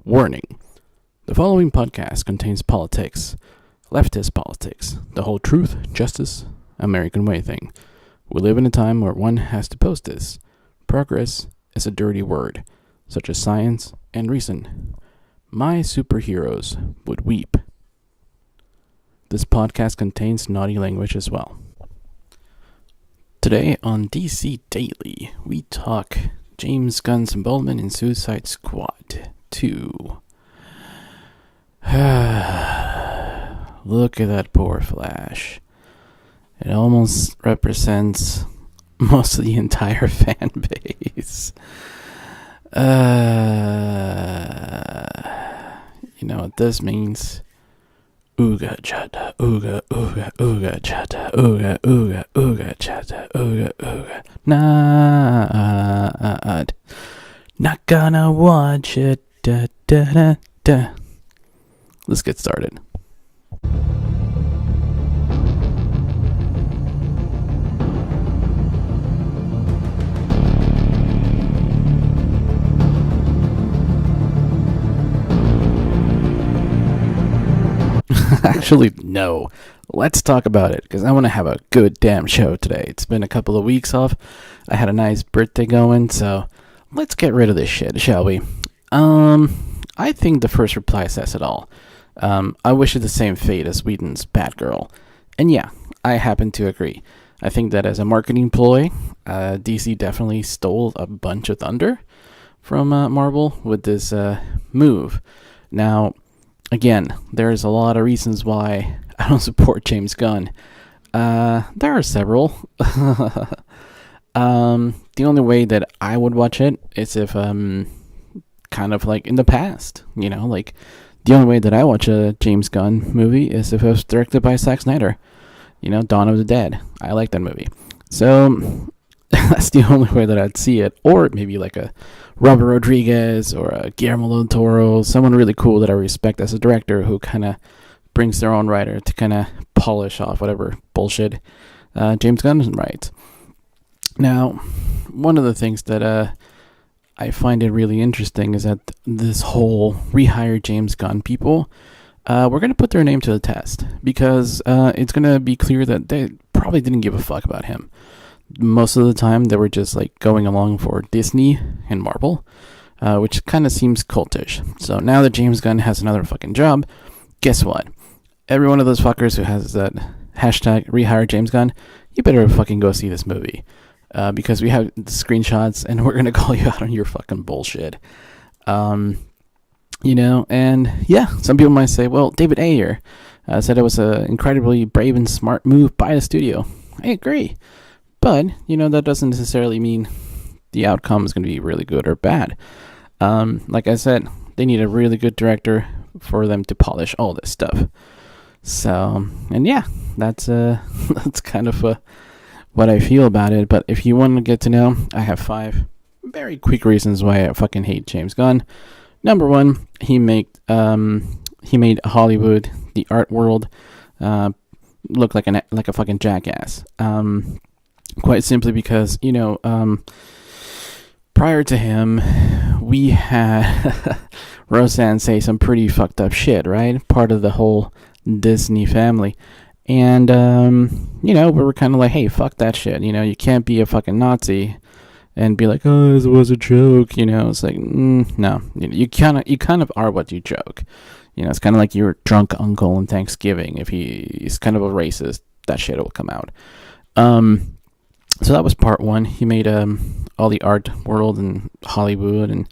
Warning. The following podcast contains politics, leftist politics, the whole truth, justice, American way thing. We live in a time where one has to post this. Progress is a dirty word, such as science and reason. My superheroes would weep. This podcast contains naughty language as well. Today on DC Daily, we talk James Gunn's involvement in Suicide Squad 2. Look at that poor Flash. It almost represents most of the entire fan base. You know what this means? Ooga chata, ooga, ooga, ooga chata, ooga, ooga, ooga chata, ooga, ooga. Not gonna watch it. Da, da, da, da. Let's get started. Actually, no. Let's talk about it, because I want to have a good damn show today. It's been a couple of weeks off. I had a nice birthday going, so let's get rid of this shit, shall we? I think the first reply says it all. I wish it the same fate as Whedon's Batgirl. And yeah, I happen to agree. I think that as a marketing ploy, DC definitely stole a bunch of thunder from Marvel with this move. Now, again, there's a lot of reasons why I don't support James Gunn. There are several. The only way that I would watch it is if, kind of like in the past, you know, like the only way that I watch a James Gunn movie is if it was directed by Zack Snyder. You know, Dawn of the Dead. I like that movie. So that's the only way that I'd see it. Or maybe like a Robert Rodriguez or a Guillermo del Toro, someone really cool that I respect as a director who kind of brings their own writer to kind of polish off whatever bullshit James Gunn writes. Now, one of the things that I find it really interesting is that this whole rehire James Gunn people, we're going to put their name to the test because it's going to be clear that they probably didn't give a fuck about him. Most of the time, they were just like going along for Disney and Marvel, which kind of seems cultish. So now that James Gunn has another fucking job, guess what? Every one of those fuckers who has that hashtag rehire James Gunn, you better fucking go see this movie. Because we have the screenshots and we're going to call you out on your fucking bullshit. You know, and yeah, some people might say, well, David Ayer said it was an incredibly brave and smart move by the studio. I agree. But, you know, that doesn't necessarily mean the outcome is going to be really good or bad. Like I said, they need a really good director for them to polish all this stuff. So, and yeah, that's kind of what I feel about it. But if you want to get to know, I have 5 very quick reasons why I fucking hate James Gunn. Number 1, he made Hollywood, the art world, look like a fucking jackass. Quite simply because, you know, prior to him, we had Roseanne say some pretty fucked up shit, right? Part of the whole Disney family. And, you know, we were kind of like, hey, fuck that shit. You know, you can't be a fucking Nazi and be like, oh, this was a joke. You know, it's like, no. You kind of are what you joke. You know, it's kind of like your drunk uncle on Thanksgiving. If he's kind of a racist, that shit will come out. So that was part 1. He made all the art world and Hollywood and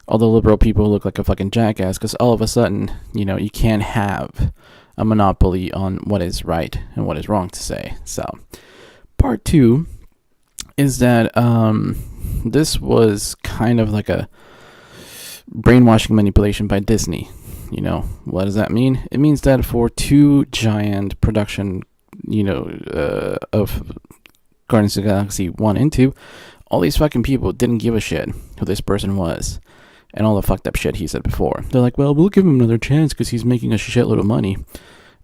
all the liberal people look like a fucking jackass because all of a sudden, you know, you can't have a monopoly on what is right and what is wrong to say. So, part 2 is that this was kind of like a brainwashing manipulation by Disney. You know, what does that mean? It means that for 2 giant production, you know, of Guardians of the Galaxy 1 and 2, all these fucking people didn't give a shit who this person was and all the fucked up shit he said before. They're like, well, we'll give him another chance because he's making a shitload of money.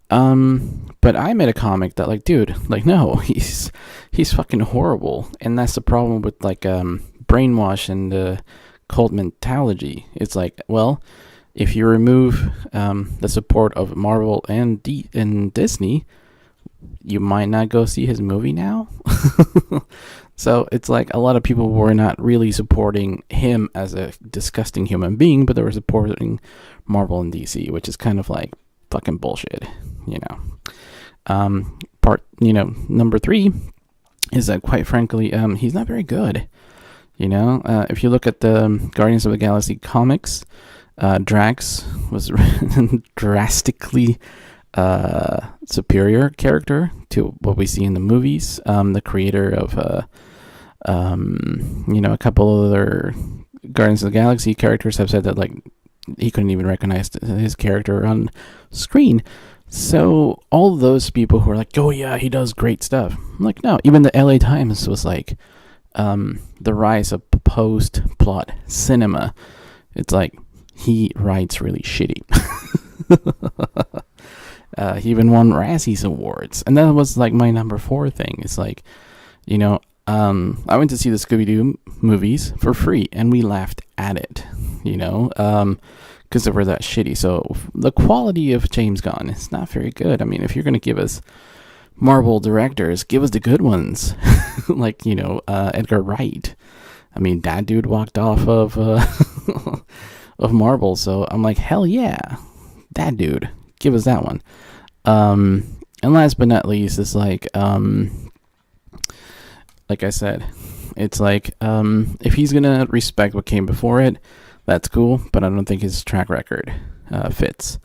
But I made a comic that, like, dude, like, no, he's fucking horrible. And that's the problem with, like, brainwash and cult mentality. It's like, well, if you remove the support of Marvel and Disney, you might not go see his movie now. So it's like a lot of people were not really supporting him as a disgusting human being, but they were supporting Marvel and DC, which is kind of like fucking bullshit, you know. Number 3 is that, quite frankly, he's not very good. You know, if you look at the Guardians of the Galaxy comics, Drax was drastically superior character to what we see in the movies. The creator of, a couple other Guardians of the Galaxy characters have said that, like, he couldn't even recognize his character on screen. So all those people who are like, oh yeah, he does great stuff. I'm like, no, even the LA Times was like, the rise of post-plot cinema. It's like, he writes really shitty. He even won Razzies Awards. And that was like my number 4 thing. It's like, you know, I went to see the Scooby-Doo movies for free, and we laughed at it, you know, because they were that shitty. So the quality of James Gunn is not very good. I mean, if you're going to give us Marvel directors, give us the good ones. Like, you know, Edgar Wright. I mean, that dude walked off of of Marvel, so I'm like, hell yeah, that dude, give us that one. And last but not least, it's like I said, it's like, if he's gonna respect what came before it, that's cool, but I don't think his track record fits.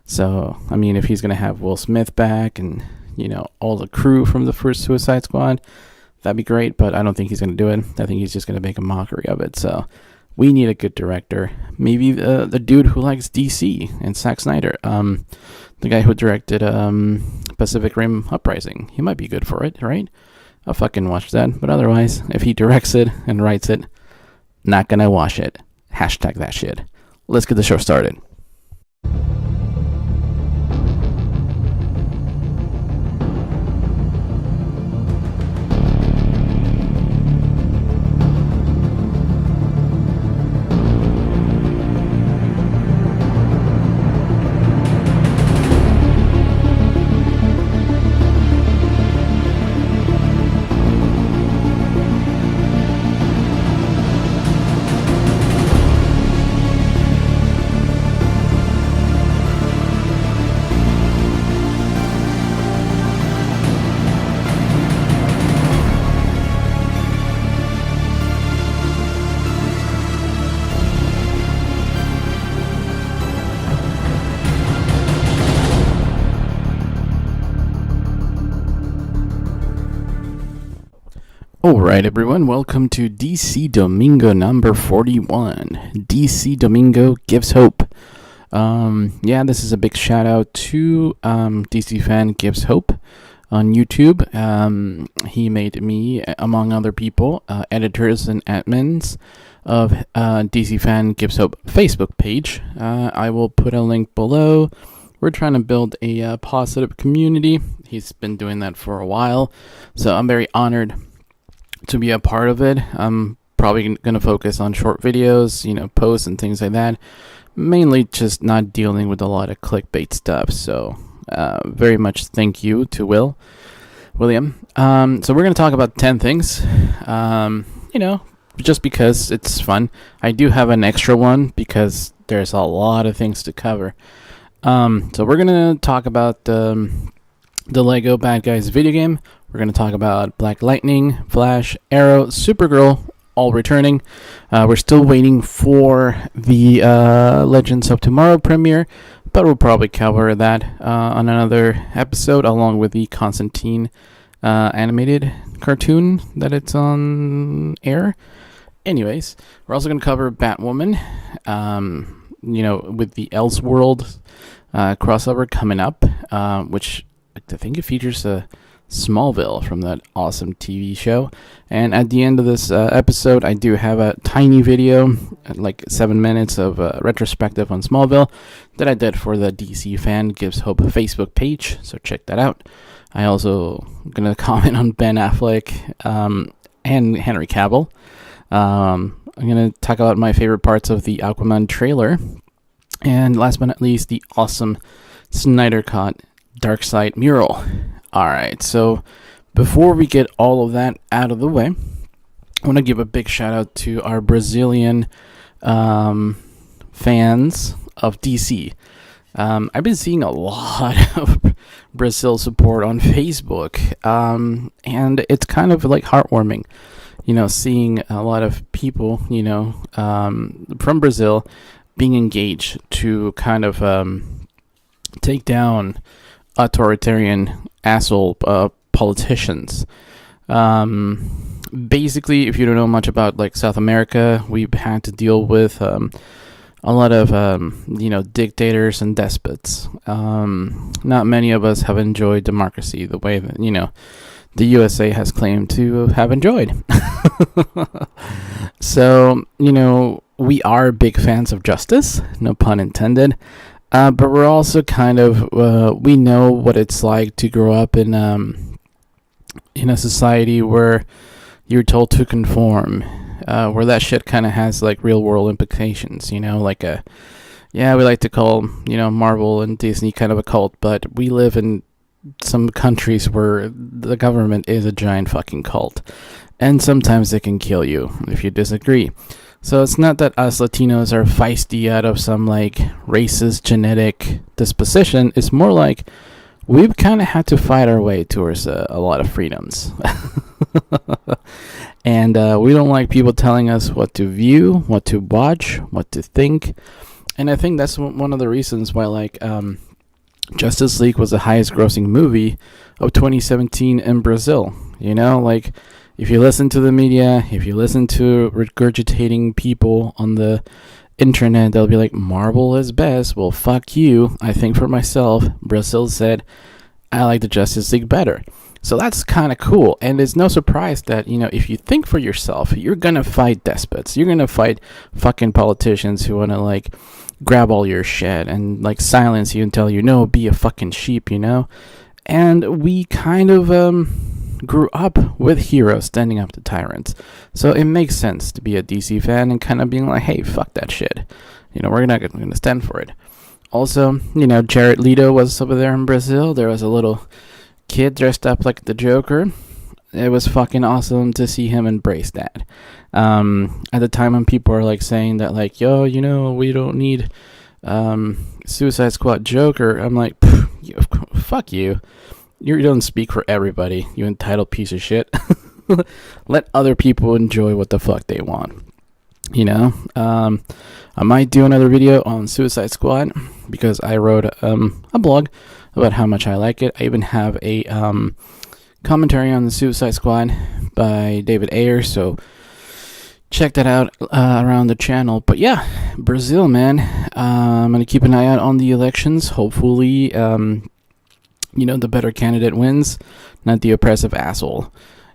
So, I mean, if he's gonna have Will Smith back and, you know, all the crew from the first Suicide Squad, that'd be great, but I don't think he's gonna do it. I think he's just gonna make a mockery of it. So we need a good director. Maybe the dude who likes DC and Zack Snyder. The guy who directed Pacific Rim Uprising. He might be good for it, right? I'll fucking watch that. But otherwise, if he directs it and writes it, not gonna watch it. Hashtag that shit. Let's get the show started. Alright everyone, welcome to DC Domingo number 41. DC Domingo gives hope. This is a big shout out to DC Fan Gives Hope on YouTube. He made me, among other people, editors and admins of DC Fan Gives Hope Facebook page. I will put a link below. We're trying to build a positive community. He's been doing that for a while, so I'm very honored to be a part of it. I'm probably going to focus on short videos, you know, posts and things like that. Mainly just not dealing with a lot of clickbait stuff. So, very much thank you to William. So we're going to talk about 10 things, you know, just because it's fun. I do have an extra one because there's a lot of things to cover. So we're going to talk about the Lego Bad Guys video game. We're going to talk about Black Lightning, Flash, Arrow, Supergirl, all returning. We're still waiting for the Legends of Tomorrow premiere, but we'll probably cover that on another episode, along with the Constantine animated cartoon that it's on air. Anyways, we're also going to cover Batwoman, you know, with the Elseworld crossover coming up, which I think it features a Smallville from that awesome TV show. And at the end of this episode, I do have a tiny video, like 7 minutes of retrospective on Smallville that I did for the DC Fan Gives Hope Facebook page, so check that out. I also going to comment on Ben Affleck and Henry Cavill. I'm going to talk about my favorite parts of the Aquaman trailer. And last but not least, the awesome Snyder Cut Darkseid mural. Alright, so before we get all of that out of the way, I want to give a big shout out to our Brazilian fans of DC. I've been seeing a lot of Brazil support on Facebook, and it's kind of like heartwarming, seeing a lot of people, from Brazil being engaged to kind of take down authoritarian asshole politicians. Basically, if you don't know much about like South America, we've had to deal with a lot of dictators and despots. Not many of us have enjoyed democracy the way that the USA has claimed to have enjoyed. So we are big fans of justice, no pun intended. But we're also kind of we know what it's like to grow up in a society where you're told to conform, where that shit kind of has like real world implications, we like to call Marvel and Disney kind of a cult, but we live in some countries where the government is a giant fucking cult, and sometimes they can kill you if you disagree. So it's not that us Latinos are feisty out of some like racist genetic disposition. It's more like we've kind of had to fight our way towards a lot of freedoms. And we don't like people telling us what to view, what to watch, what to think. And I think that's one of the reasons why like Justice League was the highest grossing movie of 2017 in Brazil. Like if you listen to the media, if you listen to regurgitating people on the internet, they'll be like, Marvel is best. Well, fuck you. I think for myself, Brazil said, I like the Justice League better. So that's kind of cool. And it's no surprise that, if you think for yourself, you're going to fight despots. You're going to fight fucking politicians who want to, like, grab all your shit and, like, silence you and tell you, no, be a fucking sheep, And we kind of grew up with heroes standing up to tyrants. So it makes sense to be a DC fan and kind of being like, hey, fuck that shit. We're not going to stand for it. Also, Jared Leto was over there in Brazil. There was a little kid dressed up like the Joker. It was fucking awesome to see him embrace that. At the time when people are like saying that like, yo, we don't need Suicide Squad Joker, I'm like, fuck you. You don't speak for everybody, you entitled piece of shit. Let other people enjoy what the fuck they want. I might do another video on Suicide Squad because I wrote a blog about how much I like it. I even have a commentary on the Suicide Squad by David Ayer, so check that out around the channel. But yeah, Brazil, man. I'm gonna keep an eye out on the elections. Hopefully, the better candidate wins, not the oppressive asshole.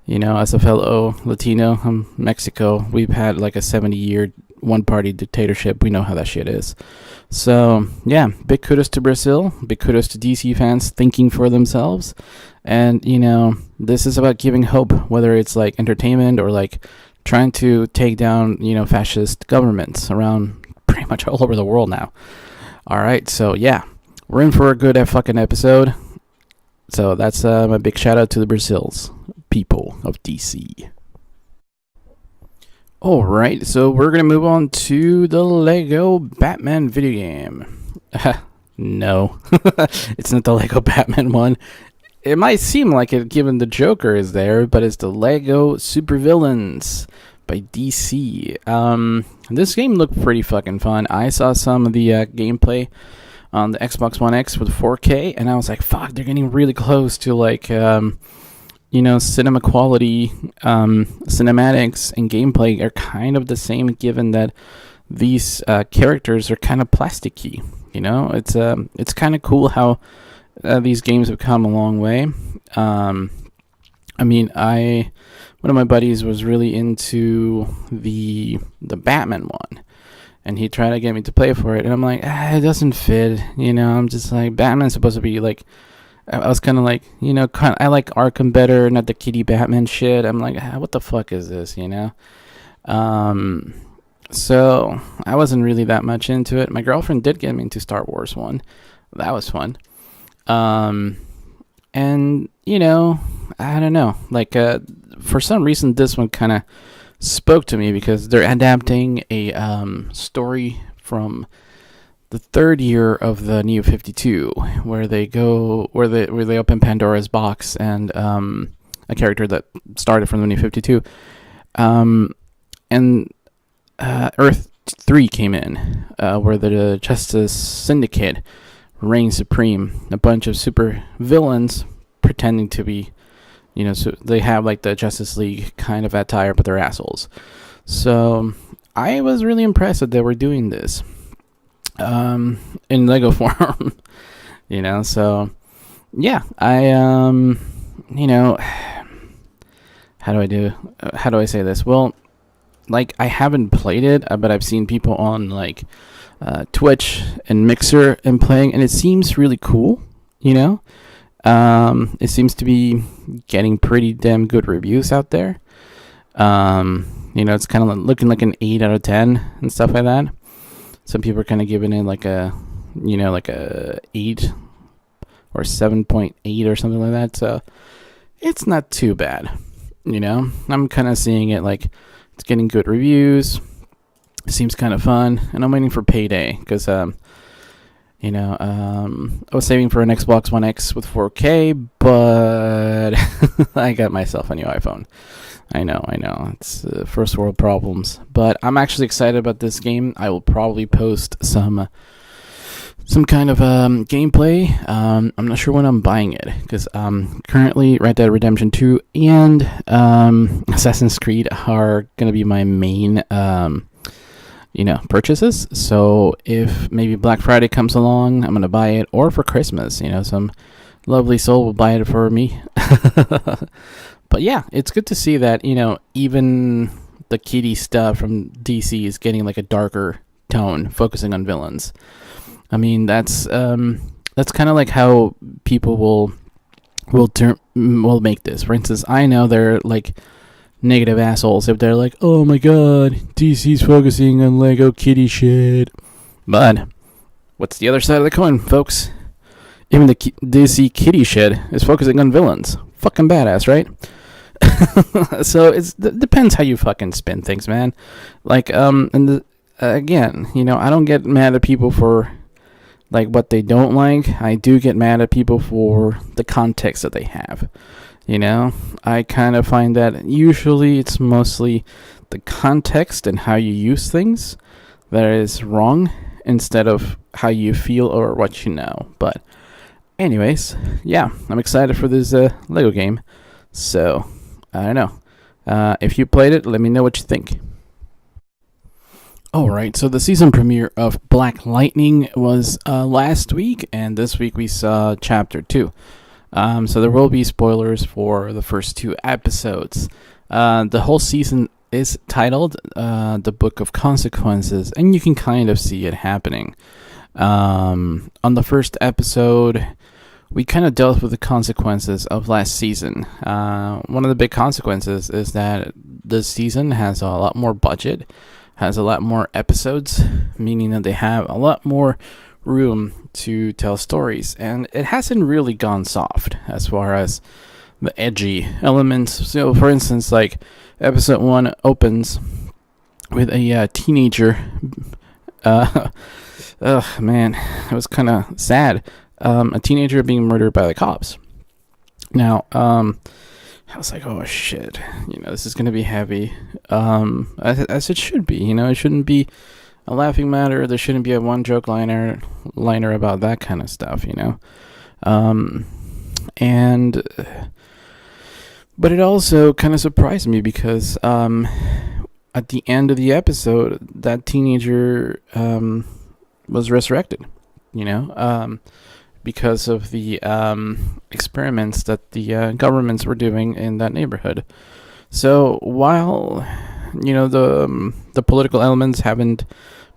As a fellow Latino from Mexico, we've had like a 70-year one-party dictatorship. We know how that shit is. So, yeah, big kudos to Brazil. Big kudos to DC fans thinking for themselves. And, this is about giving hope, whether it's like entertainment or like trying to take down, fascist governments around pretty much all over the world now. All right, so yeah, we're in for a good fucking episode. So that's my big shout out to the Brazils people of DC. Alright, so we're going to move on to the Lego Batman video game. No, it's not the Lego Batman one. It might seem like it given the Joker is there, but it's the Lego Supervillains by DC. This game looked pretty fucking fun. I saw some of the gameplay on the Xbox One X with 4K, and I was like, fuck, they're getting really close to like cinema quality. Cinematics and gameplay are kind of the same, given that these characters are kind of plasticky. It's kind of cool how these games have come a long way. One of my buddies was really into the Batman one, and he tried to get me to play for it, and I'm like, it doesn't fit. I'm just like, Batman's supposed to be like. I was kind of like, I like Arkham better, not the kitty Batman shit. I'm like, what the fuck is this, So I wasn't really that much into it. My girlfriend did get me into Star Wars one. That was fun. Um, and I don't know. Like, for some reason, this one kind of spoke to me because they're adapting a story from the third year of the New 52, where they open Pandora's box, and a character that started from the New 52, and Earth 3 came in, where the Justice Syndicate reigns supreme. A bunch of super villains pretending to be, so they have like the Justice League kind of attire, but they're assholes. So I was really impressed that they were doing this in Lego form. So yeah, how do I say this? Well, like, I haven't played it, but I've seen people on like Twitch and Mixer and playing, and it seems really cool. It seems to be getting pretty damn good reviews out there. It's kind of looking like an 8 out of 10 and stuff like that. Some people are kind of giving it like a 8 or 7.8 or something like that. So it's not too bad. I'm kind of seeing it like it's getting good reviews. It seems kind of fun, and I'm waiting for payday because I was saving for an Xbox One X with 4K, but I got myself a new iPhone. I know. It's first world problems. But I'm actually excited about this game. I will probably post some kind of gameplay. I'm not sure when I'm buying it, because currently Red Dead Redemption 2 and Assassin's Creed are going to be my main purchases. So if maybe Black Friday comes along, I'm going to buy it, or for Christmas, some lovely soul will buy it for me. But yeah, it's good to see that, even the kiddie stuff from DC is getting like a darker tone, focusing on villains. I mean, that's kind of like how people will make this. For instance, I know they're like negative assholes if they're like, oh my god, DC's focusing on Lego kitty shit. But what's the other side of the coin, folks? Even the DC kitty shit is focusing on villains. Fucking badass, right? So it depends how you fucking spin things, man. Like, again, I don't get mad at people for like what they don't like. I do get mad at people for the context that they have. I kind of find that usually it's mostly the context and how you use things that is wrong, instead of how you feel or what you know. But anyways, yeah, I'm excited for this Lego game. So I don't know. If you played it, let me know what you think. Alright, so the season premiere of Black Lightning was last week, and this week we saw Chapter 2. So there will be spoilers for the first 2 episodes. The whole season is titled The Book of Consequences, and you can kind of see it happening. On the first episode, we kind of dealt with the consequences of last season. One of the big consequences is that this season has a lot more budget, has a lot more episodes, meaning that they have a lot more room to tell stories, and it hasn't really gone soft as far as the edgy elements. So for instance, like episode 1 opens with a teenager. Man, it was kind of sad. A teenager being murdered by the cops. Now, I was like, oh shit, this is gonna be heavy, as it should be. It shouldn't be a laughing matter. There shouldn't be a one joke liner about that kind of stuff, but it also kind of surprised me because at the end of the episode, that teenager was resurrected, because of the experiments that the governments were doing in that neighborhood. So while the political elements haven't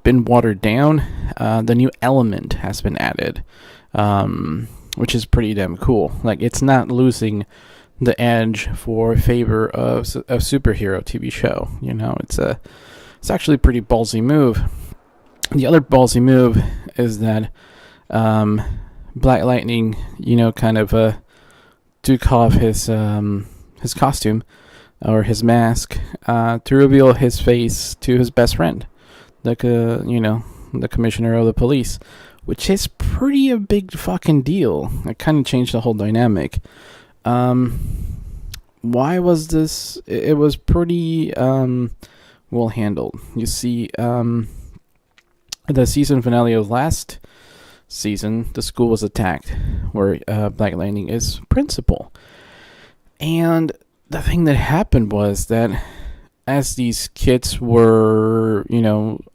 been watered down, the new element has been added, which is pretty damn cool. Like, it's not losing the edge for favor of a superhero TV show. It's It's actually a pretty ballsy move. The other ballsy move is that Black Lightning, kind of took off his costume or his mask to reveal his face to his best friend, the commissioner of the police, which is pretty a big fucking deal. It kind of changed the whole dynamic. Why was this? It was pretty well handled. You see, the season finale of last season, the school was attacked, where Black Lightning is principal. And the thing that happened was that as these kids were,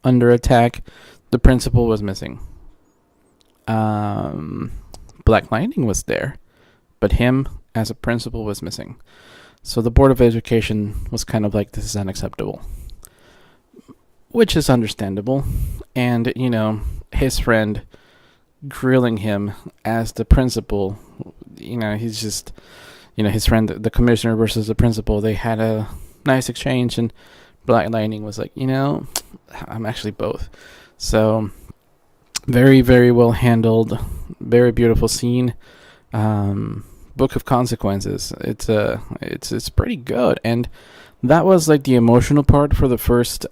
under attack, the principal was missing. Black Lightning was there, but him as a principal was missing. So the Board of Education was kind of like, this is unacceptable. Which is understandable. And, his friend grilling him as the principal, he's just, his friend, the commissioner versus the principal, they had a nice exchange, and Black Lightning was like, I'm actually both. So, very, very well handled, very beautiful scene. Book of Consequences. It's pretty good, and that was like the emotional part for the first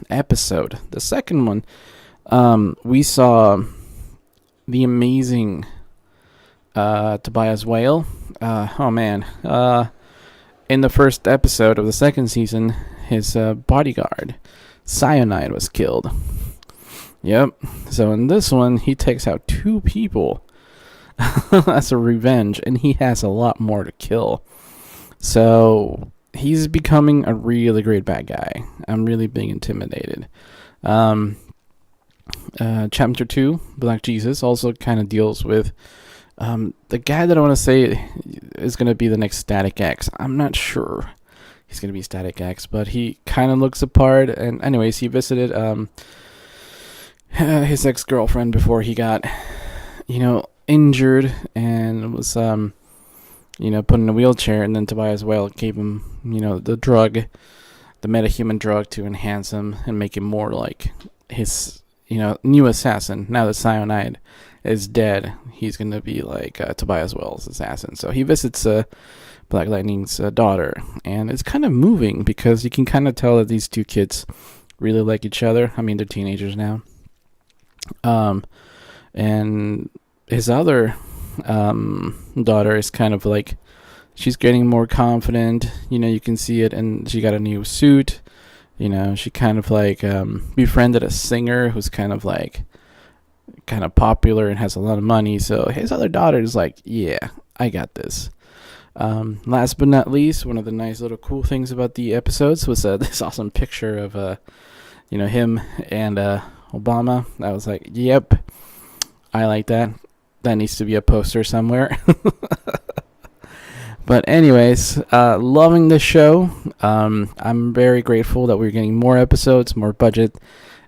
episode. The second one, we saw the amazing Tobias Whale. In the first episode of the second season, his bodyguard, Cyonide, was killed. Yep. So in this one, he takes out 2 people as a revenge, and he has a lot more to kill. So he's becoming a really great bad guy. I'm really being intimidated. Chapter 2, Black Jesus, also kind of deals with the guy that I want to say is going to be the next Static X. I'm not sure he's going to be Static X, but he kind of looks apart. And anyways, he visited his ex-girlfriend before he got, injured and was, put in a wheelchair. And then Tobias Whale gave him, the drug, the metahuman drug, to enhance him and make him more like his, new assassin. Now that Cyonide is dead, he's going to be like Tobias Whale's assassin. So he visits Black Lightning's daughter, and it's kind of moving because you can kind of tell that these 2 kids really like each other. I mean, they're teenagers now. And his other daughter is kind of like, she's getting more confident. You can see it, and she got a new suit. She kind of like befriended a singer who's kind of popular and has a lot of money. So his other daughter is like, yeah, I got this. Last but not least, one of the nice little cool things about the episodes was this awesome picture of him and Obama. I was like, yep, I like that. That needs to be a poster somewhere. But anyways, loving the show. I'm very grateful that we're getting more episodes, more budget,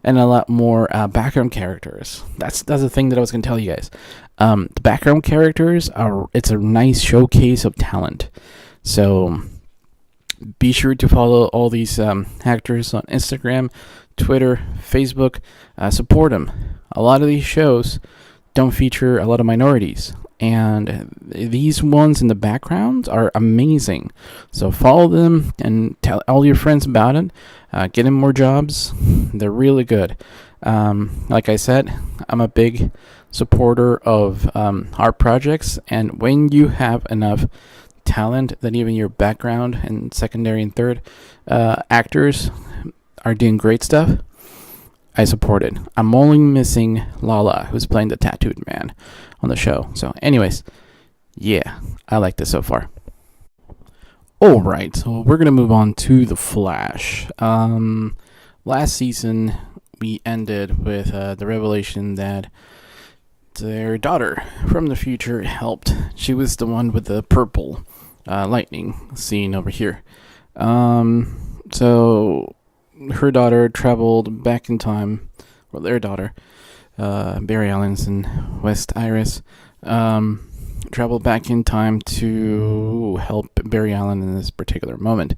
and a lot more background characters. That's the thing that I was going to tell you guys. The background characters it's a nice showcase of talent. So be sure to follow all these actors on Instagram, Twitter, Facebook. Support them. A lot of these shows don't feature a lot of minorities, and these ones in the background are amazing. So follow them and tell all your friends about it. Get them more jobs. They're really good. Like I said, I'm a big supporter of art projects, and when you have enough talent that even your background and secondary and third actors are doing great stuff, I support it. I'm only missing Lala, who's playing the tattooed man on the show. So anyways, yeah, I like this so far. Alright, so we're going to move on to The Flash. Last season, we ended with the revelation that their daughter from the future helped. She was the one with the purple lightning scene over here. So her daughter traveled back in time, well, their daughter, Barry Allen's and West Iris, traveled back in time to help Barry Allen in this particular moment.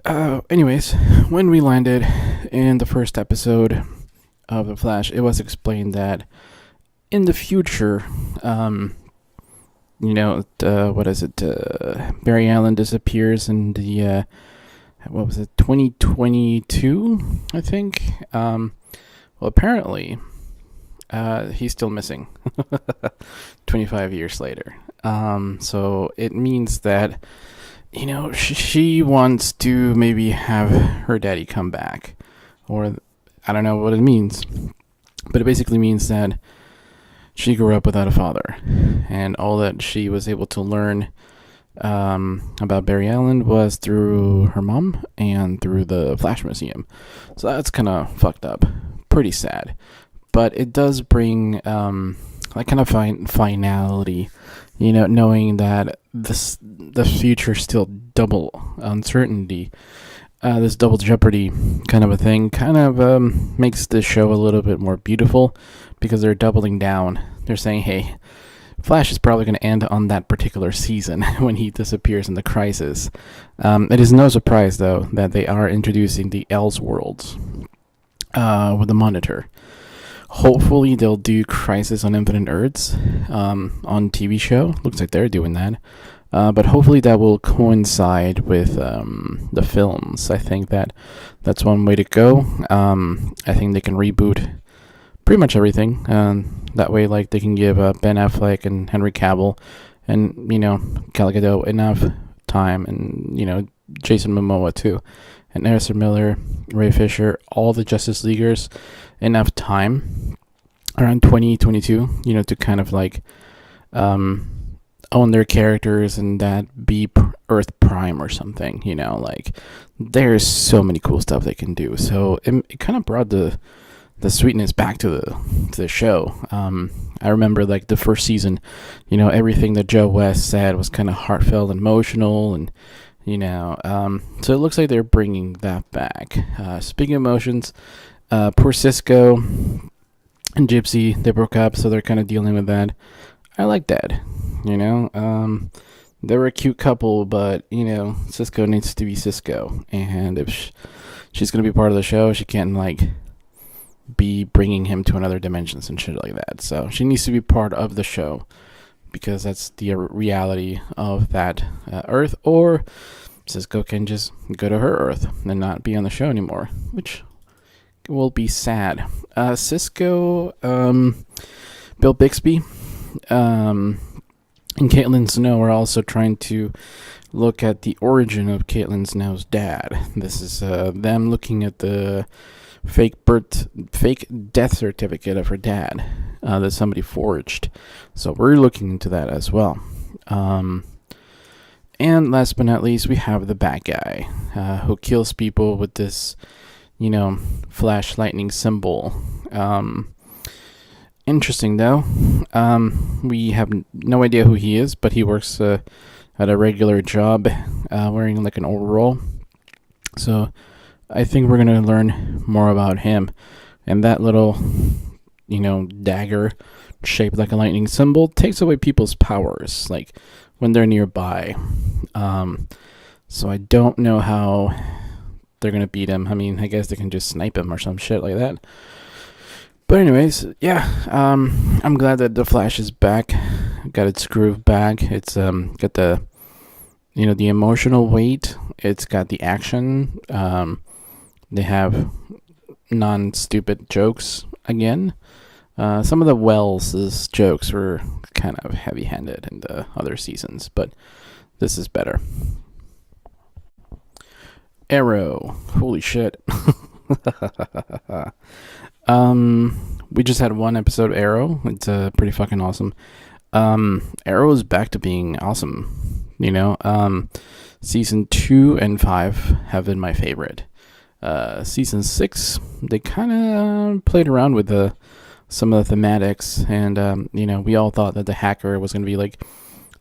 Anyways, when we landed in the first episode of The Flash, it was explained that in the future, what is it? Barry Allen disappears in the, what was it, 2022, I think? Well, apparently, he's still missing 25 years later. So it means that, she wants to maybe have her daddy come back. Or, I don't know what it means. But it basically means that she grew up without a father. And all that she was able to learn about Barry Allen was through her mom and through the Flash Museum. So that's kind of fucked up. Pretty sad. But it does bring like kind of finality, knowing that the future still double uncertainty, this double jeopardy kind of a thing, kind of makes the show a little bit more beautiful because they're doubling down. They're saying, hey, Flash is probably going to end on that particular season when he disappears in the crisis. It is no surprise, though, that they are introducing the Elseworlds with the Monitor. Hopefully they'll do Crisis on Infinite Earths on TV show. Looks like they're doing that. But hopefully that will coincide with the films. I think that's one way to go. I think they can reboot pretty much everything. That way, like, they can give Ben Affleck and Henry Cavill and, Gal Gadot enough time, and, Jason Momoa too, and Ezra Miller, Ray Fisher, all the Justice Leaguers enough time around 2022, to kind of like own their characters and that be Earth Prime or something, like there's so many cool stuff they can do. So it kind of brought the sweetness back to the show. I remember like the first season, everything that Joe West said was kind of heartfelt and emotional, and so it looks like they're bringing that back. Speaking of emotions, poor Cisco and Gypsy, they broke up, so they're kind of dealing with that. I like that, they were a cute couple, but, Cisco needs to be Cisco, and if she's going to be part of the show, she can't, like, be bringing him to another dimensions and shit like that. So she needs to be part of the show, because that's the reality of that Earth, or Cisco can just go to her Earth and not be on the show anymore, which will be sad. Cisco, Bill Bixby, and Caitlin Snow are also trying to look at the origin of Caitlin Snow's dad. This is them looking at the fake death certificate of her dad that somebody forged. So we're looking into that as well. And last but not least, we have the bad guy who kills people with this, flash lightning symbol. Interesting, though. We have no idea who he is, but he works at a regular job wearing like an overall. So I think we're going to learn more about him. And that little, dagger shaped like a lightning symbol takes away people's powers, like when they're nearby. So I don't know how they're going to beat him. I mean, I guess they can just snipe him or some shit like that. But anyways, yeah, I'm glad that the Flash is back. Got its groove back. It's got the, the emotional weight. It's got the action. They have non-stupid jokes again. Some of the Wells' jokes were kind of heavy-handed in the other seasons, but this is better. Arrow. Holy shit. We just had one episode of Arrow. It's pretty fucking awesome. Arrow is back to being awesome. Season 2 and 5 have been my favorite. Season 6, they kind of played around with some of the thematics, and we all thought that the hacker was going to be like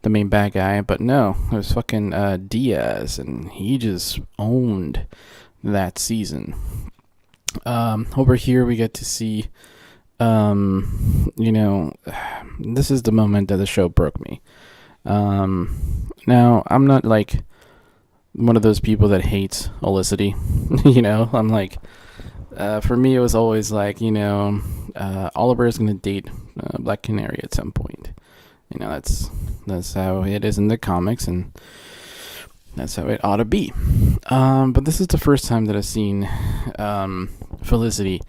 the main bad guy, but no, it was fucking Diaz, and he just owned that season. Over here we get to see, this is the moment that the show broke me. Now, I'm not like one of those people that hates Olicity. I'm like, for me, it was always like, Oliver is going to date Black Canary at some point. That's how it is in the comics, and that's how it ought to be. But this is the first time that I've seen Felicity,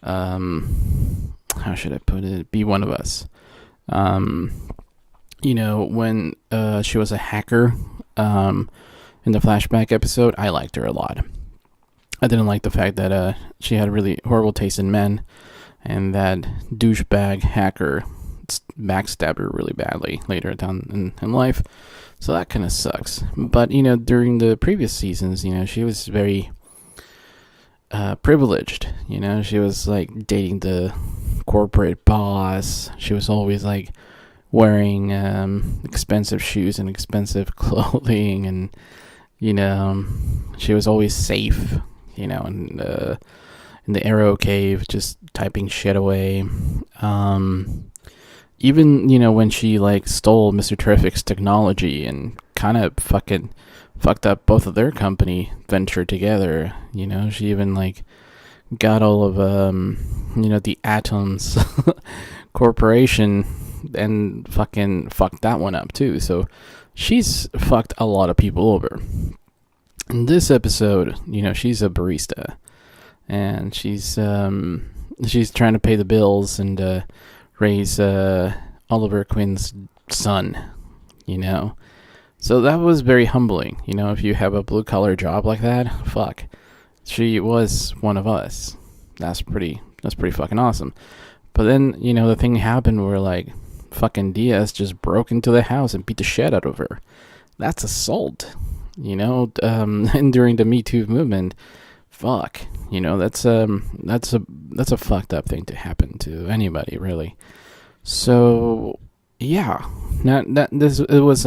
how should I put it, be one of us. When she was a hacker in the flashback episode, I liked her a lot. I didn't like the fact that she had really horrible taste in men, and that douchebag hacker backstabbed her really badly later down in life. So that kind of sucks. But, during the previous seasons, she was very privileged. She was like dating the corporate boss. She was always like wearing expensive shoes and expensive clothing, and she was always safe, in the Arrow Cave, just typing shit away. Even when she like stole Mr. Terrific's technology and kind of fucking fucked up both of their company venture together. She even like got all of the Atoms corporation and fucking fucked that one up too. So she's fucked a lot of people over. In this episode, she's a barista, and she's trying to pay the bills and raise Oliver Quinn's son. So that was very humbling. If you have a blue collar job like that, fuck, she was one of us. That's pretty fucking awesome. But then the thing happened where like fucking Diaz just broke into the house and beat the shit out of her. That's assault. And during the Me Too movement, fuck, that's a fucked up thing to happen to anybody, really. So yeah, it was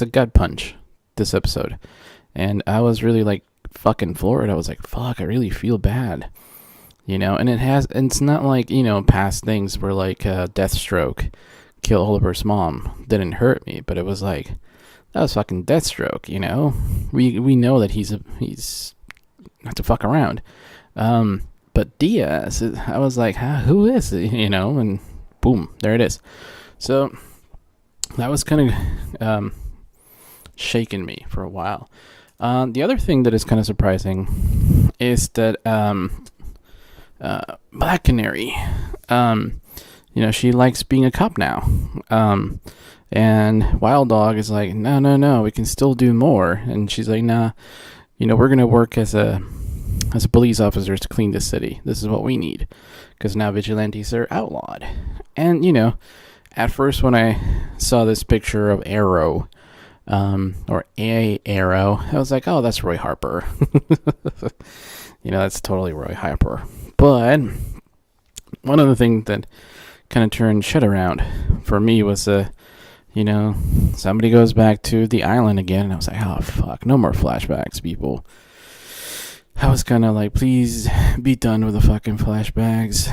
a gut punch, this episode, and I was really like fucking floored. I was like, fuck, I really feel bad, and it's not like past things where like Deathstroke kill Oliver's mom didn't hurt me, but it was like, that was fucking Deathstroke. We know that he's not to fuck around. But Diaz, I was like, who is it? And boom, there it is. So that was kind of shaking me for a while. The other thing that is kind of surprising is that Black Canary, she likes being a cop now. And Wild Dog is like, no, we can still do more. And she's like, nah, we're going to work as police officers to clean the city. This is what we need. Because now vigilantes are outlawed. And, at first when I saw this picture of Arrow, or A Arrow, I was like, oh, that's Roy Harper. That's totally Roy Harper. But one of the things that kind of turned shit around for me was somebody goes back to the island again, and I was like, oh fuck, no more flashbacks, people. I was kind of like, please be done with the fucking flashbacks.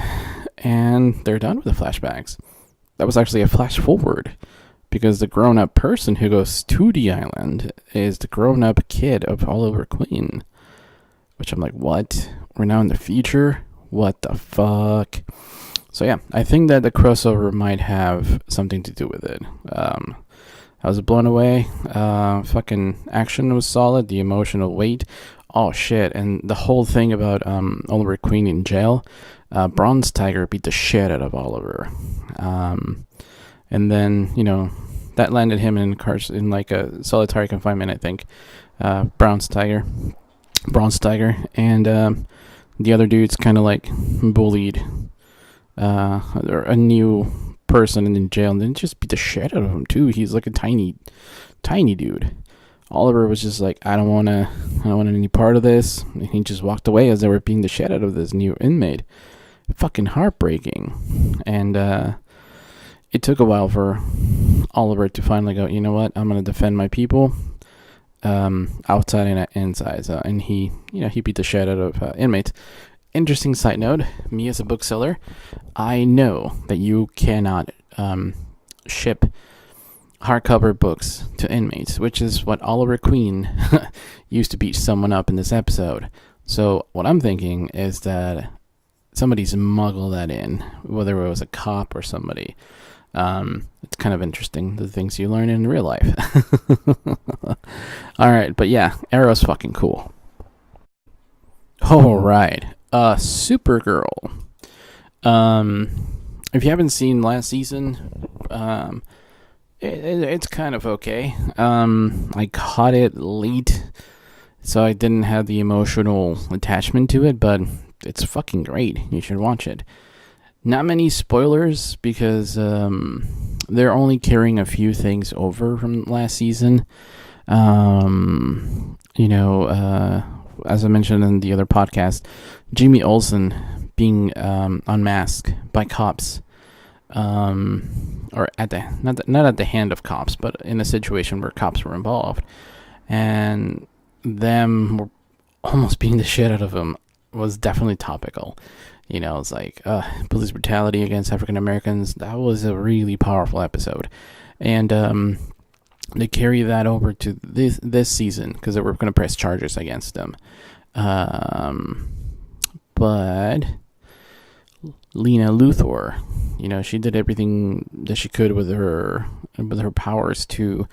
And they're done with the flashbacks. That was actually a flash forward, because the grown-up person who goes to the island is the grown-up kid of Oliver Queen. Which I'm like, what? We're now in the future? What the fuck? So yeah, I think that the crossover might have something to do with it. I was blown away. Fucking action was solid. The emotional weight. Oh shit. And the whole thing about Oliver Queen in jail. Bronze Tiger beat the shit out of Oliver. And then, that landed him in like a solitary confinement, I think. Bronze Tiger. And the other dude's kind of like bullied. Or a new person in jail, and then just beat the shit out of him too. He's like a tiny dude. Oliver was just like, I don't want any part of this, and he just walked away as they were beating the shit out of this new inmate. Fucking heartbreaking. And it took a while for Oliver to finally go, you know what, I'm gonna defend my people, outside and inside. So, and he beat the shit out of inmates. Interesting side note, me as a bookseller, I know that you cannot ship hardcover books to inmates, which is what Oliver Queen used to beat someone up in this episode. So what I'm thinking is that somebody smuggled that in, whether it was a cop or somebody. It's kind of interesting, the things you learn in real life. Alright, but yeah, Arrow's fucking cool. Alright, Supergirl. If you haven't seen last season, it's kind of okay. I caught it late, so I didn't have the emotional attachment to it, but it's fucking great. You should watch it. Not many spoilers, because they're only carrying a few things over from last season. As I mentioned in the other podcast, Jimmy Olsen being unmasked by cops, or at the not at the hand of cops, but in a situation where cops were involved, and them were almost beating the shit out of him was definitely topical. It's like police brutality against African Americans. That was a really powerful episode, and they carry that over to this season because they were going to press charges against them. But Lena Luthor, she did everything that she could with her powers to,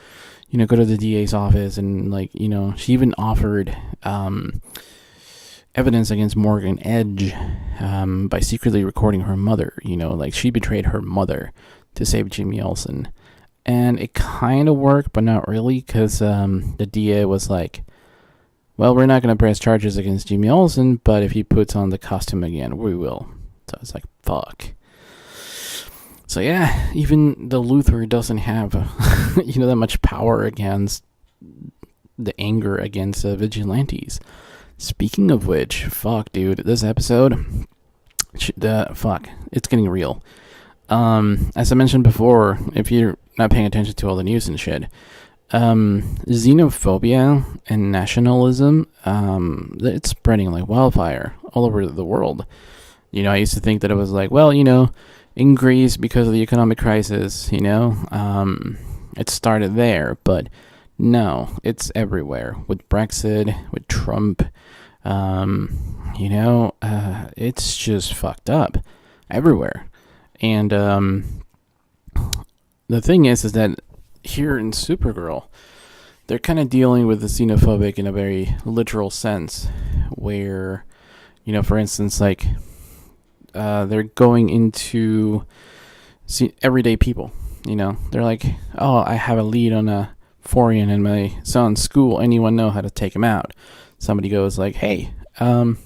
go to the DA's office, and she even offered evidence against Morgan Edge by secretly recording her mother. She betrayed her mother to save Jimmy Olsen, and it kind of worked, but not really, because the DA was like, well, we're not going to press charges against Jimmy Olsen, but if he puts on the costume again, we will. So it's like, fuck. So yeah, even the Luthor doesn't have that much power against the anger against vigilantes. Speaking of which, fuck, dude, this episode, it's getting real. As I mentioned before, if you're not paying attention to all the news and shit, xenophobia and nationalism, it's spreading like wildfire all over the world. I used to think that it was like, well, in Greece, because of the economic crisis, it started there, but no, it's everywhere. With Brexit, with Trump, it's just fucked up everywhere. And the thing is that here in Supergirl, they're kind of dealing with the xenophobic in a very literal sense, where, for instance, like, they're going into everyday people. They're like, oh, I have a lead on a foreign in my son's school. Anyone know how to take him out? Somebody goes like, hey, I'll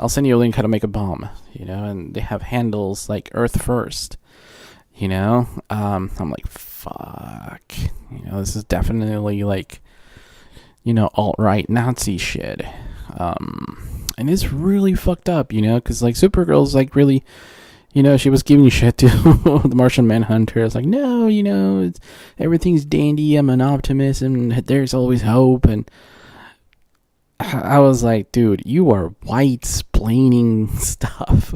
send you a link how to make a bomb. And they have handles like Earth First. I'm like, fuck. This is definitely like, alt-right Nazi shit. And it's really fucked up, because like Supergirl's like really, she was giving shit to the Martian Manhunter. It's like, no, everything's dandy. I'm an optimist, and there's always hope. And I was like, dude, you are white-splaining stuff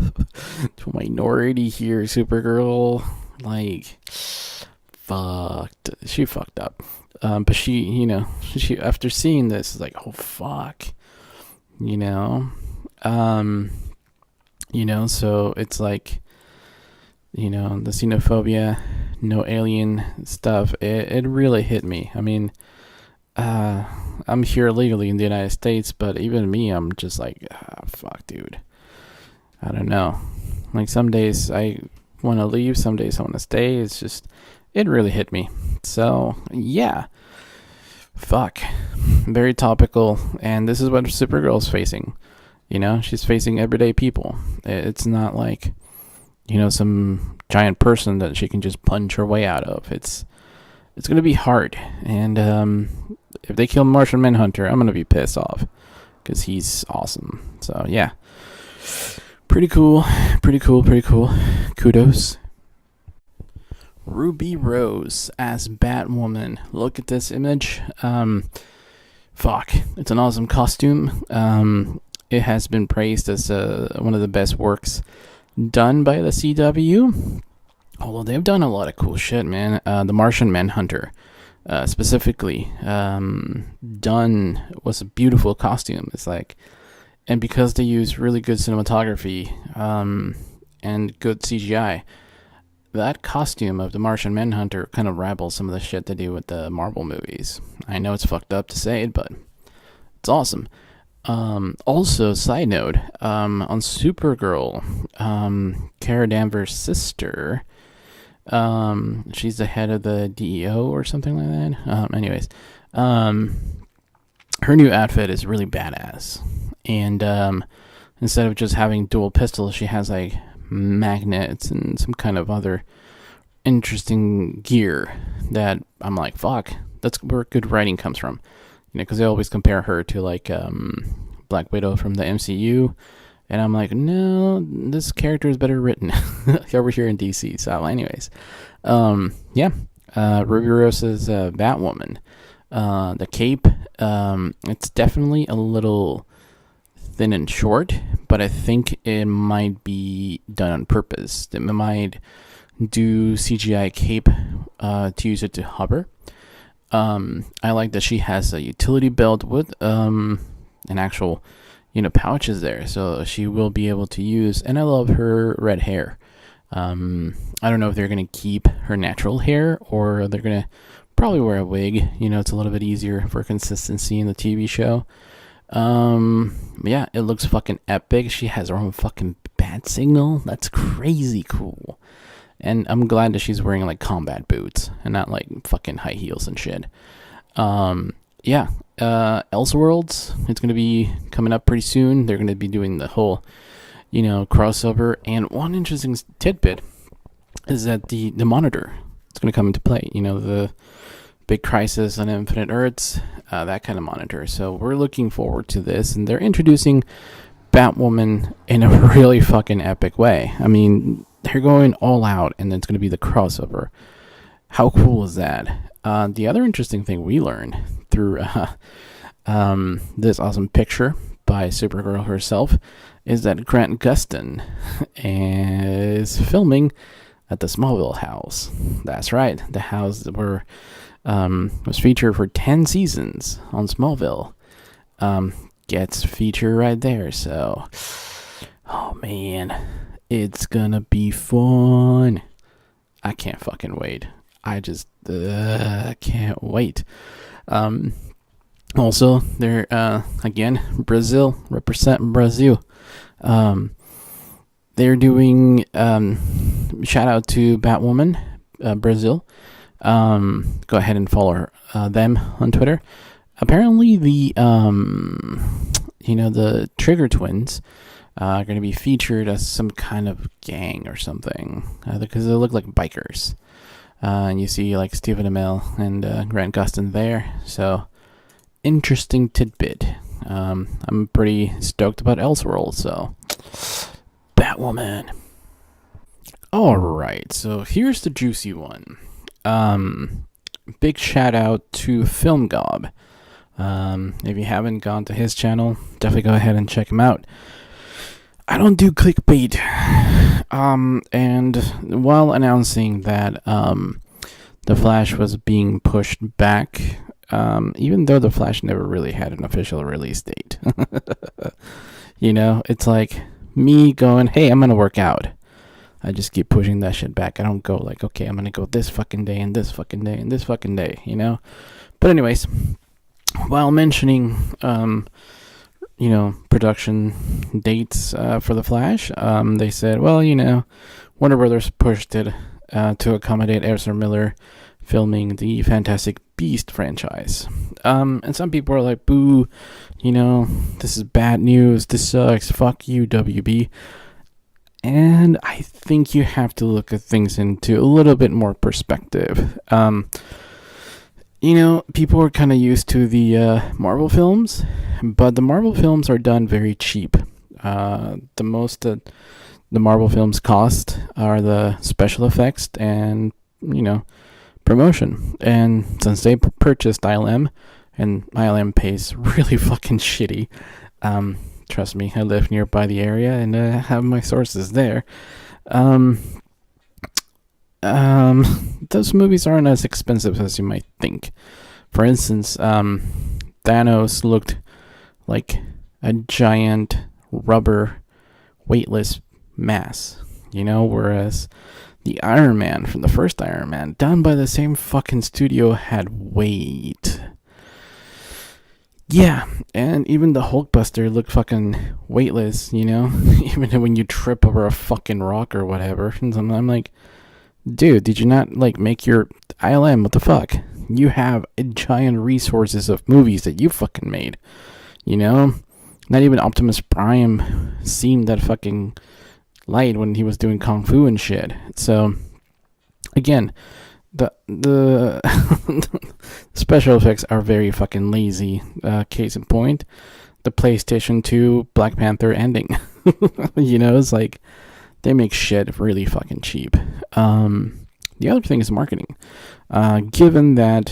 to a minority here, Supergirl. Like, fucked. She fucked up. But she after seeing this is like, oh fuck. So it's like, the xenophobia, no alien stuff, it really hit me. I mean, I'm here legally in the United States, but even me, I'm just like, fuck, dude. I don't know. Like, some days I want to leave, some days I want to stay. It's just, it really hit me. So, yeah. Fuck. Very topical, and this is what Supergirl's facing. She's facing everyday people. It's not like, some giant person that she can just punch her way out of. It's gonna be hard, and if they kill Martian Manhunter, I'm gonna be pissed off, because he's awesome. So yeah, pretty cool. Kudos. Ruby Rose as Batwoman. Look at this image. Fuck, it's an awesome costume. It has been praised as one of the best works done by the CW. Although they've done a lot of cool shit, man. The Martian Manhunter, specifically, done was a beautiful costume. It's like, and because they use really good cinematography, and good CGI, that costume of the Martian Manhunter kind of rivals some of the shit they do with the Marvel movies. I know it's fucked up to say it, but it's awesome. Also, side note, on Supergirl, Kara Danvers' sister, she's the head of the DEO or something like that. Anyways, her new outfit is really badass. And, instead of just having dual pistols, she has like magnets and some kind of other interesting gear that I'm like, fuck, that's where good writing comes from. Because they always compare her to like Black Widow from the MCU, and I'm like, no, this character is better written over here in DC. So, anyways, yeah, Ruby Rose's Batwoman, the cape, it's definitely a little thin and short, but I think it might be done on purpose. It might do CGI cape to use it to hover. I like that she has a utility belt with an actual, pouches there, so she will be able to use. And I love her red hair. I don't know if they're gonna keep her natural hair or they're gonna probably wear a wig. It's a little bit easier for consistency in the TV show. Yeah, it looks fucking epic. She has her own fucking bat signal. That's crazy cool. And I'm glad that she's wearing like combat boots and not like fucking high heels and shit. Yeah. Elseworlds, it's gonna be coming up pretty soon. They're gonna be doing the whole, crossover. And one interesting tidbit is that the monitor is gonna come into play. The big crisis on Infinite Earths, that kind of monitor. So we're looking forward to this, and they're introducing Batwoman in a really fucking epic way. I mean, they're going all out, and it's going to be the crossover. How cool is that? The other interesting thing we learned through this awesome picture by Supergirl herself is that Grant Gustin is filming at the Smallville house. That's right, the house that was featured for 10 seasons on Smallville. Gets featured right there, so oh man, it's gonna be fun. I can't fucking wait. I just can't wait. Also, they're again, Brazil, represent Brazil. They're doing shout out to Batwoman, Brazil. Go ahead and follow them on Twitter. Apparently, the Trigger Twins are going to be featured as some kind of gang or something, because they look like bikers. And you see like Stephen Amell and Grant Gustin there. So, interesting tidbit. I'm pretty stoked about Elseworld. So, Batwoman. All right, so here's the juicy one. Big shout out to Film Gob. If you haven't gone to his channel, definitely go ahead and check him out. I don't do clickbait. And while announcing that The Flash was being pushed back, even though The Flash never really had an official release date. It's like me going, hey, I'm gonna work out. I just keep pushing that shit back. I don't go like, okay, I'm gonna go this fucking day and this fucking day and this fucking day, But anyways, while mentioning, production dates for The Flash, they said, well, Warner Brothers pushed it to accommodate Ezra Miller filming the Fantastic Beast franchise. And some people are like, boo, this is bad news. This sucks. Fuck you, WB. And I think you have to look at things into a little bit more perspective. People are kind of used to the Marvel films, but the Marvel films are done very cheap. The most that the Marvel films cost are the special effects and, promotion. And since they purchased ILM, and ILM pays really fucking shitty, trust me, I live nearby the area and have my sources there. those movies aren't as expensive as you might think. For instance, Thanos looked like a giant rubber weightless mass, whereas the Iron Man from the first Iron Man, done by the same fucking studio, had weight. Yeah, and even the Hulkbuster looked fucking weightless, even when you trip over a fucking rock or whatever. And I'm like, dude, did you not, make your ILM? What the fuck? You have a giant resources of movies that you fucking made, Not even Optimus Prime seemed that fucking light when he was doing Kung Fu and shit. So, again, the special effects are very fucking lazy. Case in point, the PlayStation 2 Black Panther ending. It's like they make shit really fucking cheap. The other thing is marketing. Given that,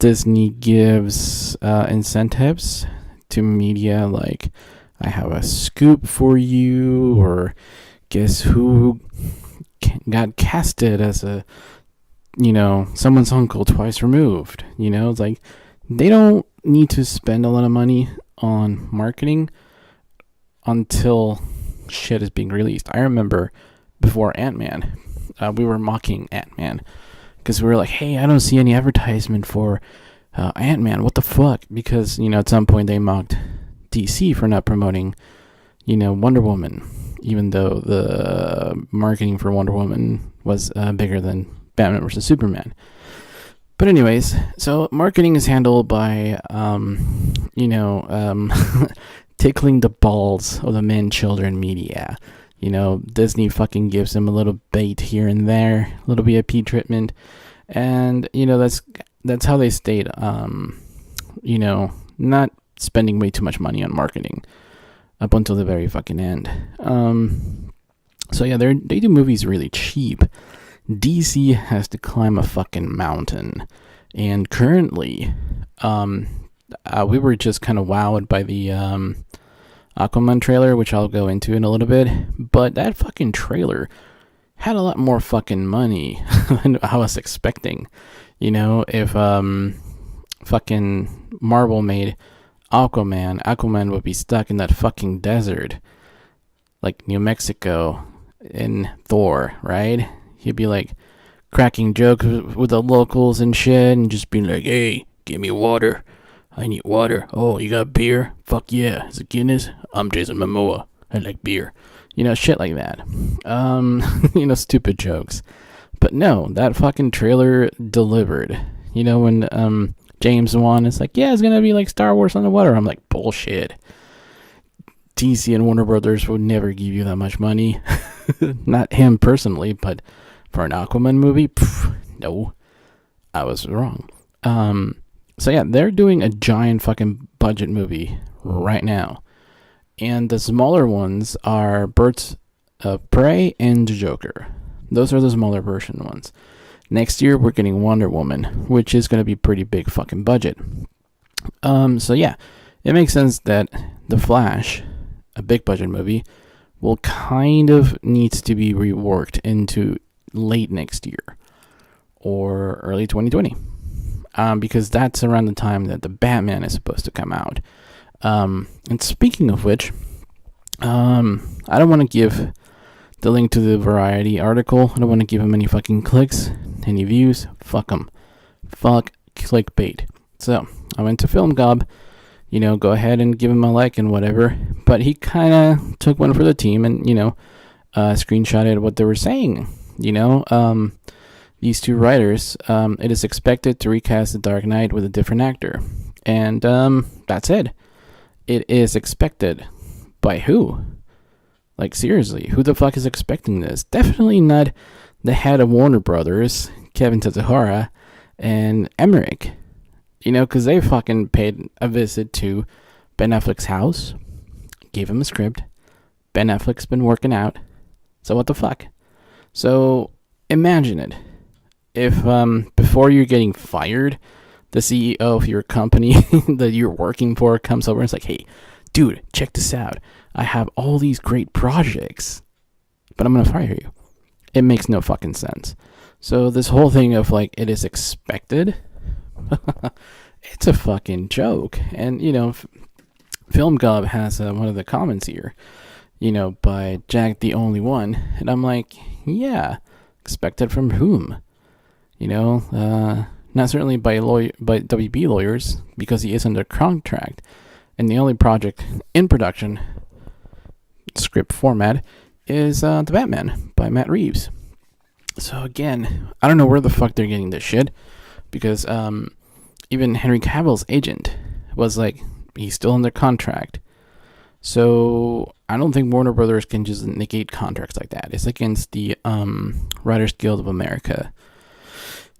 Disney gives incentives to media like, I have a scoop for you, or guess who got casted as a, someone's uncle twice removed. It's like they don't need to spend a lot of money on marketing until shit is being released. I remember before Ant-Man, we were mocking Ant-Man because we were like, hey, I don't see any advertisement for Ant-Man. What the fuck? Because, at some point they mocked DC for not promoting, Wonder Woman, even though the marketing for Wonder Woman was bigger than Batman vs. Superman. But anyways, so marketing is handled by, tickling the balls of the man-children media. Disney fucking gives them a little bait here and there, a little VIP treatment, and, that's how they stayed, not spending way too much money on marketing up until the very fucking end. So yeah, they do movies really cheap. DC has to climb a fucking mountain, and currently, we were just kind of wowed by the Aquaman trailer, which I'll go into in a little bit, but that fucking trailer had a lot more fucking money than I was expecting. If fucking Marvel made Aquaman would be stuck in that fucking desert, like New Mexico in Thor, right? He'd be like cracking jokes with the locals and shit, and just being like, hey, give me water. I need water. Oh, you got beer? Fuck yeah. Is it Guinness? I'm Jason Momoa. I like beer. Shit like that. Stupid jokes. But no, that fucking trailer delivered. When James Wan is like, yeah, it's gonna be like Star Wars on the water. I'm like, bullshit. DC and Warner Brothers would never give you that much money. Not him personally, but for an Aquaman movie, no. I was wrong. So yeah, they're doing a giant fucking budget movie right now. And the smaller ones are Birds of Prey and The Joker. Those are the smaller version ones. Next year, we're getting Wonder Woman, which is going to be pretty big fucking budget. So yeah, it makes sense that The Flash, a big budget movie, will kind of needs to be reworked into late next year or early 2020. Because that's around the time that the Batman is supposed to come out. And speaking of which, I don't want to give the link to the Variety article. I don't want to give him any fucking clicks, any views. Fuck them. Fuck clickbait. So, I went to Film Gob, go ahead and give him a like and whatever. But he kind of took one for the team and, screenshotted what they were saying. These two writers, it is expected to recast The Dark Knight with a different actor. And that's it. It is expected. By who? Like, seriously, who the fuck is expecting this? Definitely not the head of Warner Brothers, Kevin Temuera, and Emmerich. Because they fucking paid a visit to Ben Affleck's house, gave him a script. Ben Affleck's been working out. So what the fuck? So, imagine it. If before you're getting fired, the CEO of your company that you're working for comes over and is like, hey, dude, check this out. I have all these great projects, but I'm going to fire you. It makes no fucking sense. So this whole thing of like it is expected, it's a fucking joke. And Film Gov has one of the comments here, by Jack the Only One, and I'm like, yeah, expected from whom? Not certainly by WB lawyers, because he is under contract, and the only project in production script format is The Batman by Matt Reeves. So again, I don't know where the fuck they're getting this shit, because even Henry Cavill's agent was like, he's still under contract. So I don't think Warner Brothers can just negate contracts like that. It's against the Writers Guild of America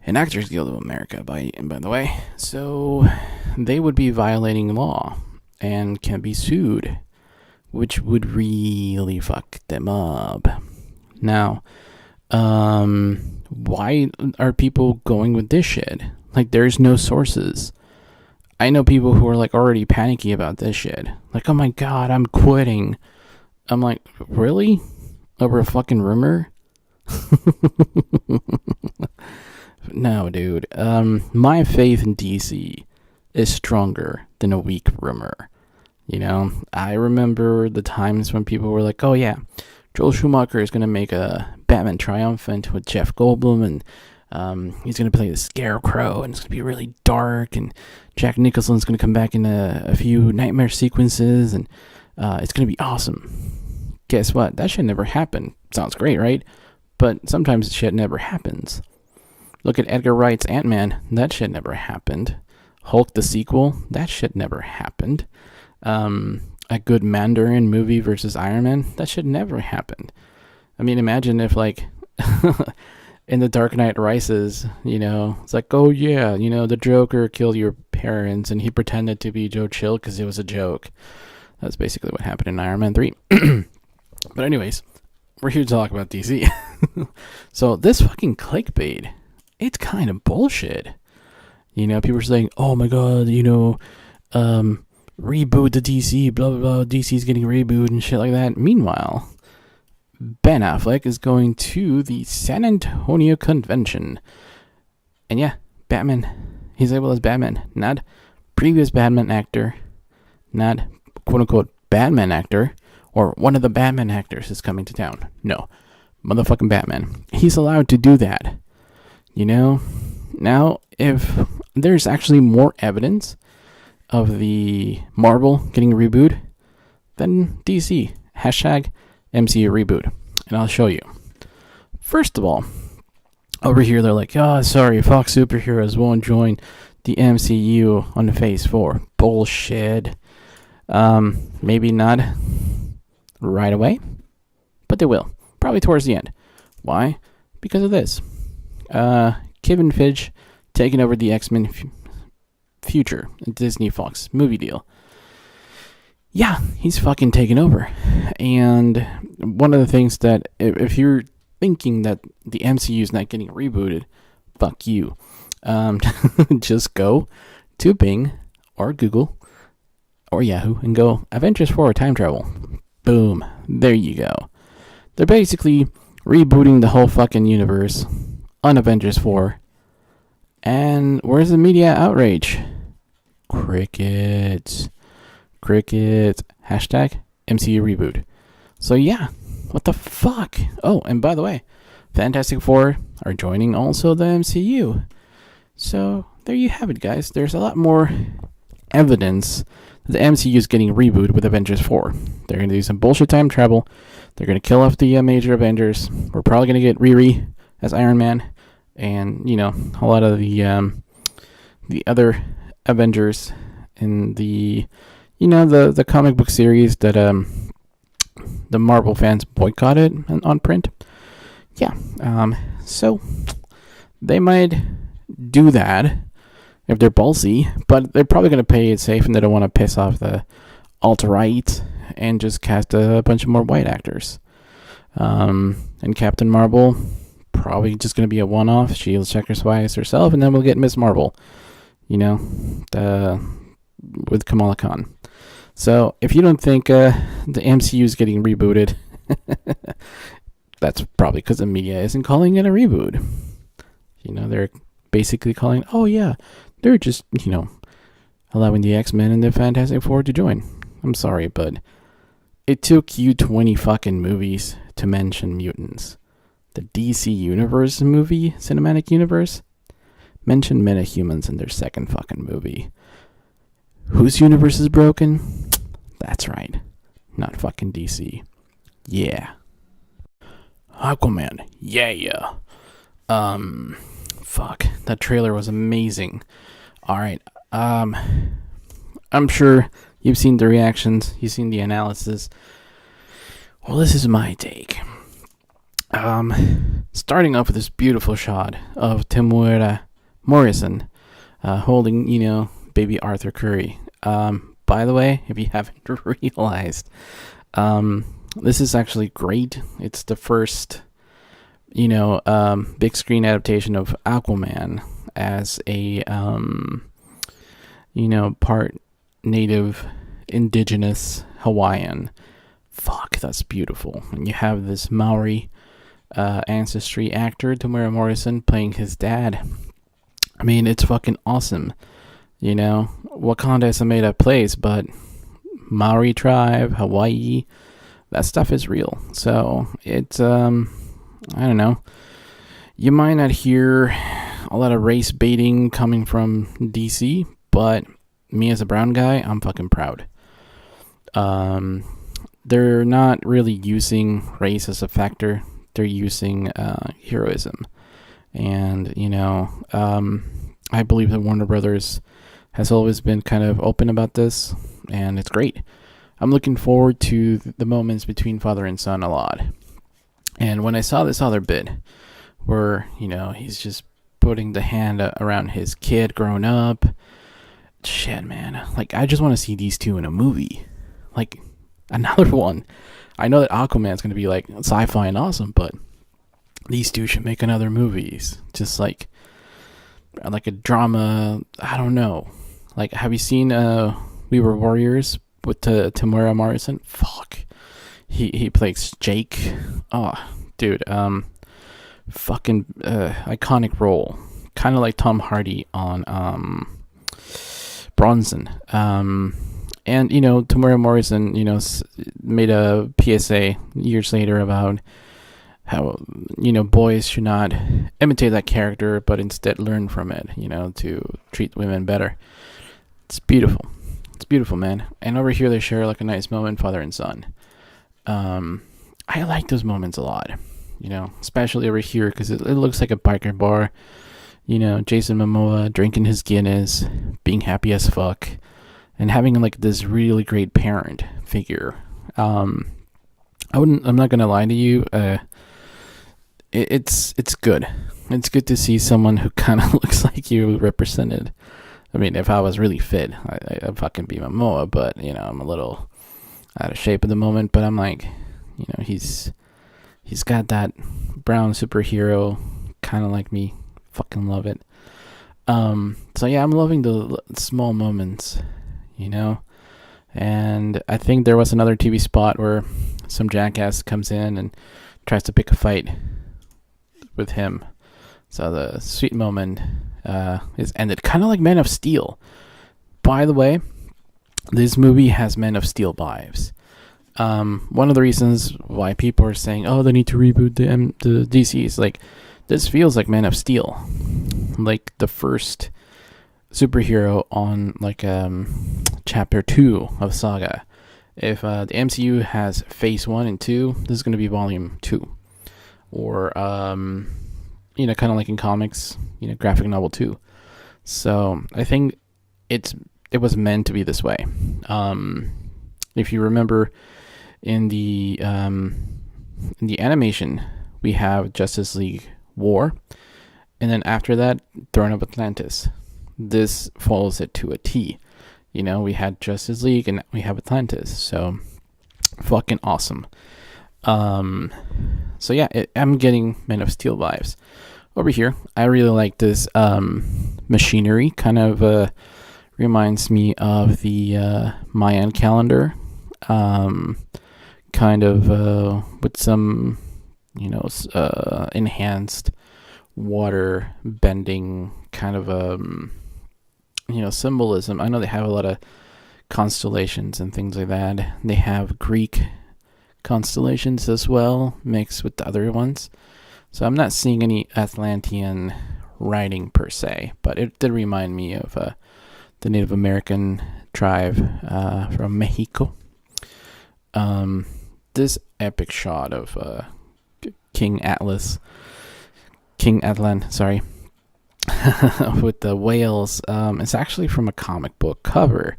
and Actors Guild of America, by the way. So they would be violating law and can be sued, which would really fuck them up. Now, why are people going with this shit? Like, there's no sources. I know people who are like already panicky about this shit. Like, oh my god, I'm quitting. I'm like, really? Over a fucking rumor? No, dude. My faith in DC is stronger than a weak rumor. I remember the times when people were like, oh yeah, Joel Schumacher is going to make a Batman Triumphant with Jeff Goldblum, and he's going to play the Scarecrow, and it's going to be really dark, and Jack Nicholson's going to come back in a few nightmare sequences, and it's going to be awesome. Guess what? That shit never happened. Sounds great, right? But sometimes shit never happens. Look at Edgar Wright's Ant-Man. That shit never happened. Hulk the sequel. That shit never happened. A good Mandarin movie versus Iron Man. That shit never happened. I mean, imagine if like in The Dark Knight Rises, it's like, oh yeah, the Joker killed your parents and he pretended to be Joe Chill because it was a joke. That's basically what happened in Iron Man 3. But anyways, we're here to talk about DC. So this fucking clickbait, it's kind of bullshit. People are saying, oh my god, reboot the DC, blah, blah, blah, DC's getting rebooted and shit like that. Meanwhile, Ben Affleck is going to the San Antonio convention. And yeah, Batman, he's labeled as Batman, not previous Batman actor, not quote-unquote Batman actor, or one of the Batman actors is coming to town. No, motherfucking Batman. He's allowed to do that. Now, if there's actually more evidence of the Marvel getting rebooted, then DC. Hashtag MCU reboot. And I'll show you. First of all, over here they're like, oh, sorry, Fox superheroes won't join the MCU on Phase 4. Bullshit. Maybe not right away, but they will. Probably towards the end. Why? Because of this. Kevin Feige taking over the X-Men future Disney Fox movie deal. Yeah, he's fucking taken over. And one of the things that, if you're thinking that the MCU is not getting rebooted, fuck you. Just go to Bing or Google or Yahoo and go Avengers 4 time travel. Boom. There you go. They're basically rebooting the whole fucking universe on Avengers 4. And where's the media outrage? Crickets. Hashtag MCU reboot. So yeah, what the fuck? Oh, and by the way, Fantastic Four are joining also the MCU. So there you have it, guys. There's a lot more evidence that the MCU is getting rebooted with Avengers 4. They're going to do some bullshit time travel. They're going to kill off the major Avengers. We're probably going to get Riri as Iron Man. And, a lot of the other Avengers in the, the comic book series that the Marvel fans boycotted on print. Yeah. So they might do that if they're ballsy, but they're probably going to play it safe and they don't want to piss off the alt-right and just cast a bunch of more white actors. And Captain Marvel, probably just going to be a one-off. She'll sacrifice herself, and then we'll get Miss Marvel, with Kamala Khan. So if you don't think the MCU is getting rebooted, that's probably because the media isn't calling it a reboot. They're basically calling, oh yeah, they're just, allowing the X-Men and the Fantastic Four to join. I'm sorry, but it took you 20 fucking movies to mention mutants. The DC Universe movie, cinematic universe, mentioned metahumans in their second fucking movie. Whose universe is broken? That's right. Not fucking DC. Yeah. Aquaman. Yeah. Fuck. That trailer was amazing. Alright. I'm sure you've seen the reactions. You've seen the analysis. Well, this is my take. Starting off with this beautiful shot of Temuera Morrison holding, baby Arthur Curry. By the way, if you haven't realized, this is actually great. It's the first, big screen adaptation of Aquaman as a, part native, indigenous Hawaiian. Fuck, that's beautiful. And you have this Maori ancestry actor, Temuera Morrison, playing his dad. I mean, it's fucking awesome. Wakanda is a made-up place, but Maori tribe, Hawaii, that stuff is real. So it's, I don't know. You might not hear a lot of race baiting coming from DC, but me as a brown guy, I'm fucking proud. They're not really using race as a factor. They're using heroism. And, I believe that Warner Brothers has always been kind of open about this, and it's great. I'm looking forward to the moments between father and son a lot. And when I saw this other bit where, he's just putting the hand around his kid growing up, shit, man. Like, I just want to see these two in a movie. Like, another one. I know that Aquaman's going to be, like, sci-fi and awesome, but these two should make another movies. Just, like a drama, I don't know. Like, have you seen We Were Warriors with Temuera Morrison? Fuck. He plays Jake. Oh, dude. Fucking iconic role. Kind of like Tom Hardy on Bronson. And, Temuera Morrison, made a PSA years later about how, boys should not imitate that character, but instead learn from it, to treat women better. It's beautiful. It's beautiful, man. And over here, they share like a nice moment, father and son. I like those moments a lot, especially over here, because it looks like a biker bar. Jason Momoa drinking his Guinness, being happy as fuck, and having like this really great parent figure. I'm not gonna lie to you. It's good. It's good to see someone who kind of looks like you represented. I mean, if I was really fit, I'd fucking be Momoa, but, I'm a little out of shape at the moment, but I'm like, he's got that brown superhero, kind of like me. Fucking love it. So yeah, I'm loving the small moments, and I think there was another TV spot where some jackass comes in and tries to pick a fight with him. So the sweet moment is ended, kind of like Man of Steel. By the way, this movie has Man of Steel vibes. One of the reasons why people are saying, oh, they need to reboot the DC is like, this feels like Man of Steel, like the first superhero on like chapter 2 of Saga. If the MCU has phase 1 and 2, this is going to be volume 2, or kind of like in comics, graphic novel 2. So I think it was meant to be this way. If you remember, in the animation, we have Justice League War, and then after that, Throne of Atlantis. This follows it to a T. We had Justice League and we have Atlantis, so fucking awesome. So yeah, I'm getting Man of Steel vibes. Over here, I really like this machinery. Kind of reminds me of the Mayan calendar. Kind of with some enhanced water bending kind of symbolism. I know they have a lot of constellations and things like that. They have Greek constellations as well, mixed with the other ones. So I'm not seeing any Atlantean writing per se, but it did remind me of the Native American tribe from Mexico. This epic shot of King Atlan, sorry, with the whales, it's actually from a comic book cover.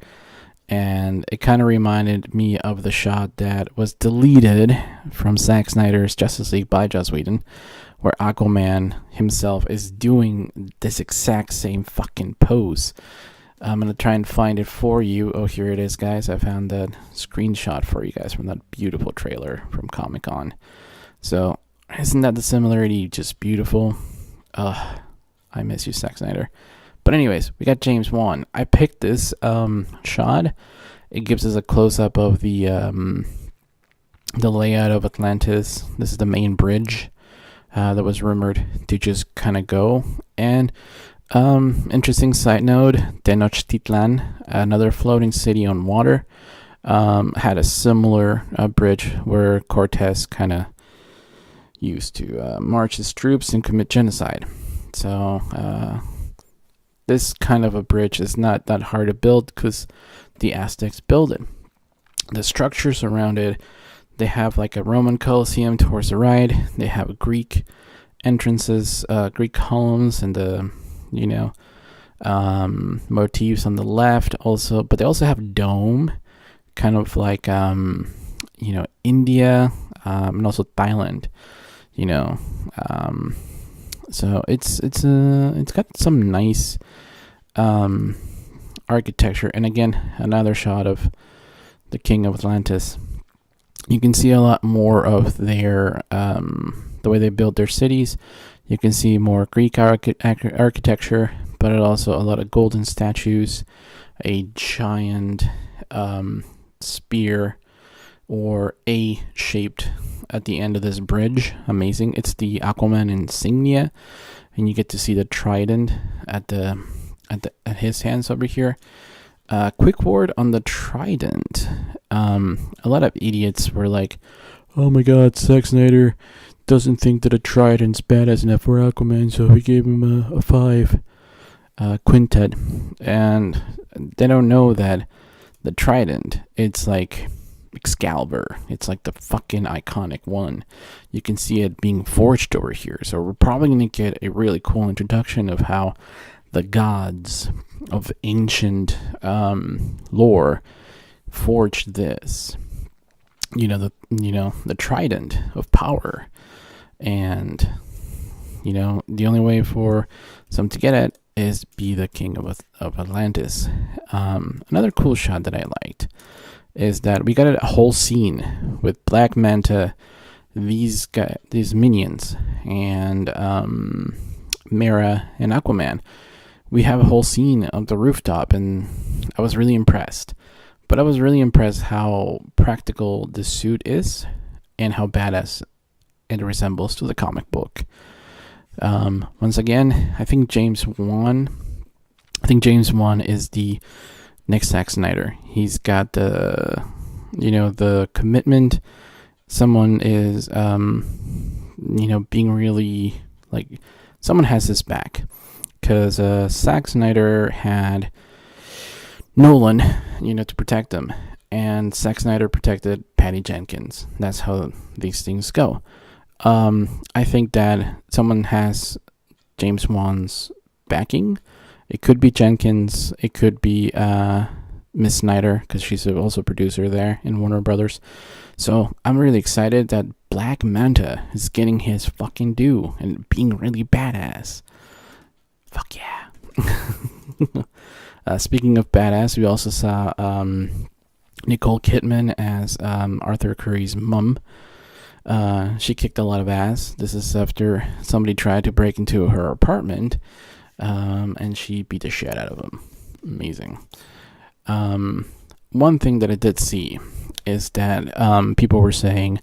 And it kind of reminded me of the shot that was deleted from Zack Snyder's Justice League by Joss Whedon, where Aquaman himself is doing this exact same fucking pose. I'm going to try and find it for you. Oh, here it is, guys. I found that screenshot for you guys from that beautiful trailer from Comic-Con. So, isn't that the similarity just beautiful? I miss you, Zack Snyder. But anyways, we got James Wan. I picked this shot. It gives us a close-up of the layout of Atlantis. This is the main bridge that was rumored to just kind of go. And interesting side note, Tenochtitlan, another floating city on water, had a similar bridge where Cortez kind of used to march his troops and commit genocide. So this kind of a bridge is not that hard to build because the Aztecs built it. The structures around it, they have like a Roman Colosseum towards the right. They have Greek entrances, Greek columns, and the motifs on the left also. But they also have dome, kind of like India, and also Thailand. So it's got some nice architecture. And again, another shot of the King of Atlantis. You can see a lot more of their the way they build their cities. You can see more Greek architecture, but also a lot of golden statues, a giant spear or A-shaped at the end of this bridge. Amazing. It's the Aquaman insignia, and you get to see the trident at his hands over here. Quick word on the trident. A lot of idiots were like, "Oh my God, Zack Snyder doesn't think that a trident's badass enough for Aquaman, so he gave him a 5 quintet." And they don't know that the trident, it's like Excalibur. It's like the fucking iconic one. You can see it being forged over here. So we're probably going to get a really cool introduction of how the gods of ancient lore forged this. The trident of power. And, the only way for some to get it is be the king of Atlantis. Another cool shot that I liked is that we got a whole scene with Black Manta, these minions, and Mera and Aquaman. We have a whole scene of the rooftop, and I was really impressed. But I was really impressed how practical the suit is and how badass it resembles to the comic book. Once again, I think James Wan is the next Zack Snyder. He's got the commitment. Someone is, being really, like, someone has his back. Because Zack Snyder had Nolan, to protect him. And Zack Snyder protected Patty Jenkins. That's how these things go. I think that someone has James Wan's backing. It could be Jenkins. It could be Miss Snyder, because she's also a producer there in Warner Brothers. So I'm really excited that Black Manta is getting his fucking due and being really badass. Fuck yeah. Speaking of badass, we also saw Nicole Kidman as Arthur Curry's mom. She kicked a lot of ass. This is after somebody tried to break into her apartment, and she beat the shit out of him. Amazing. One thing that I did see is that people were saying,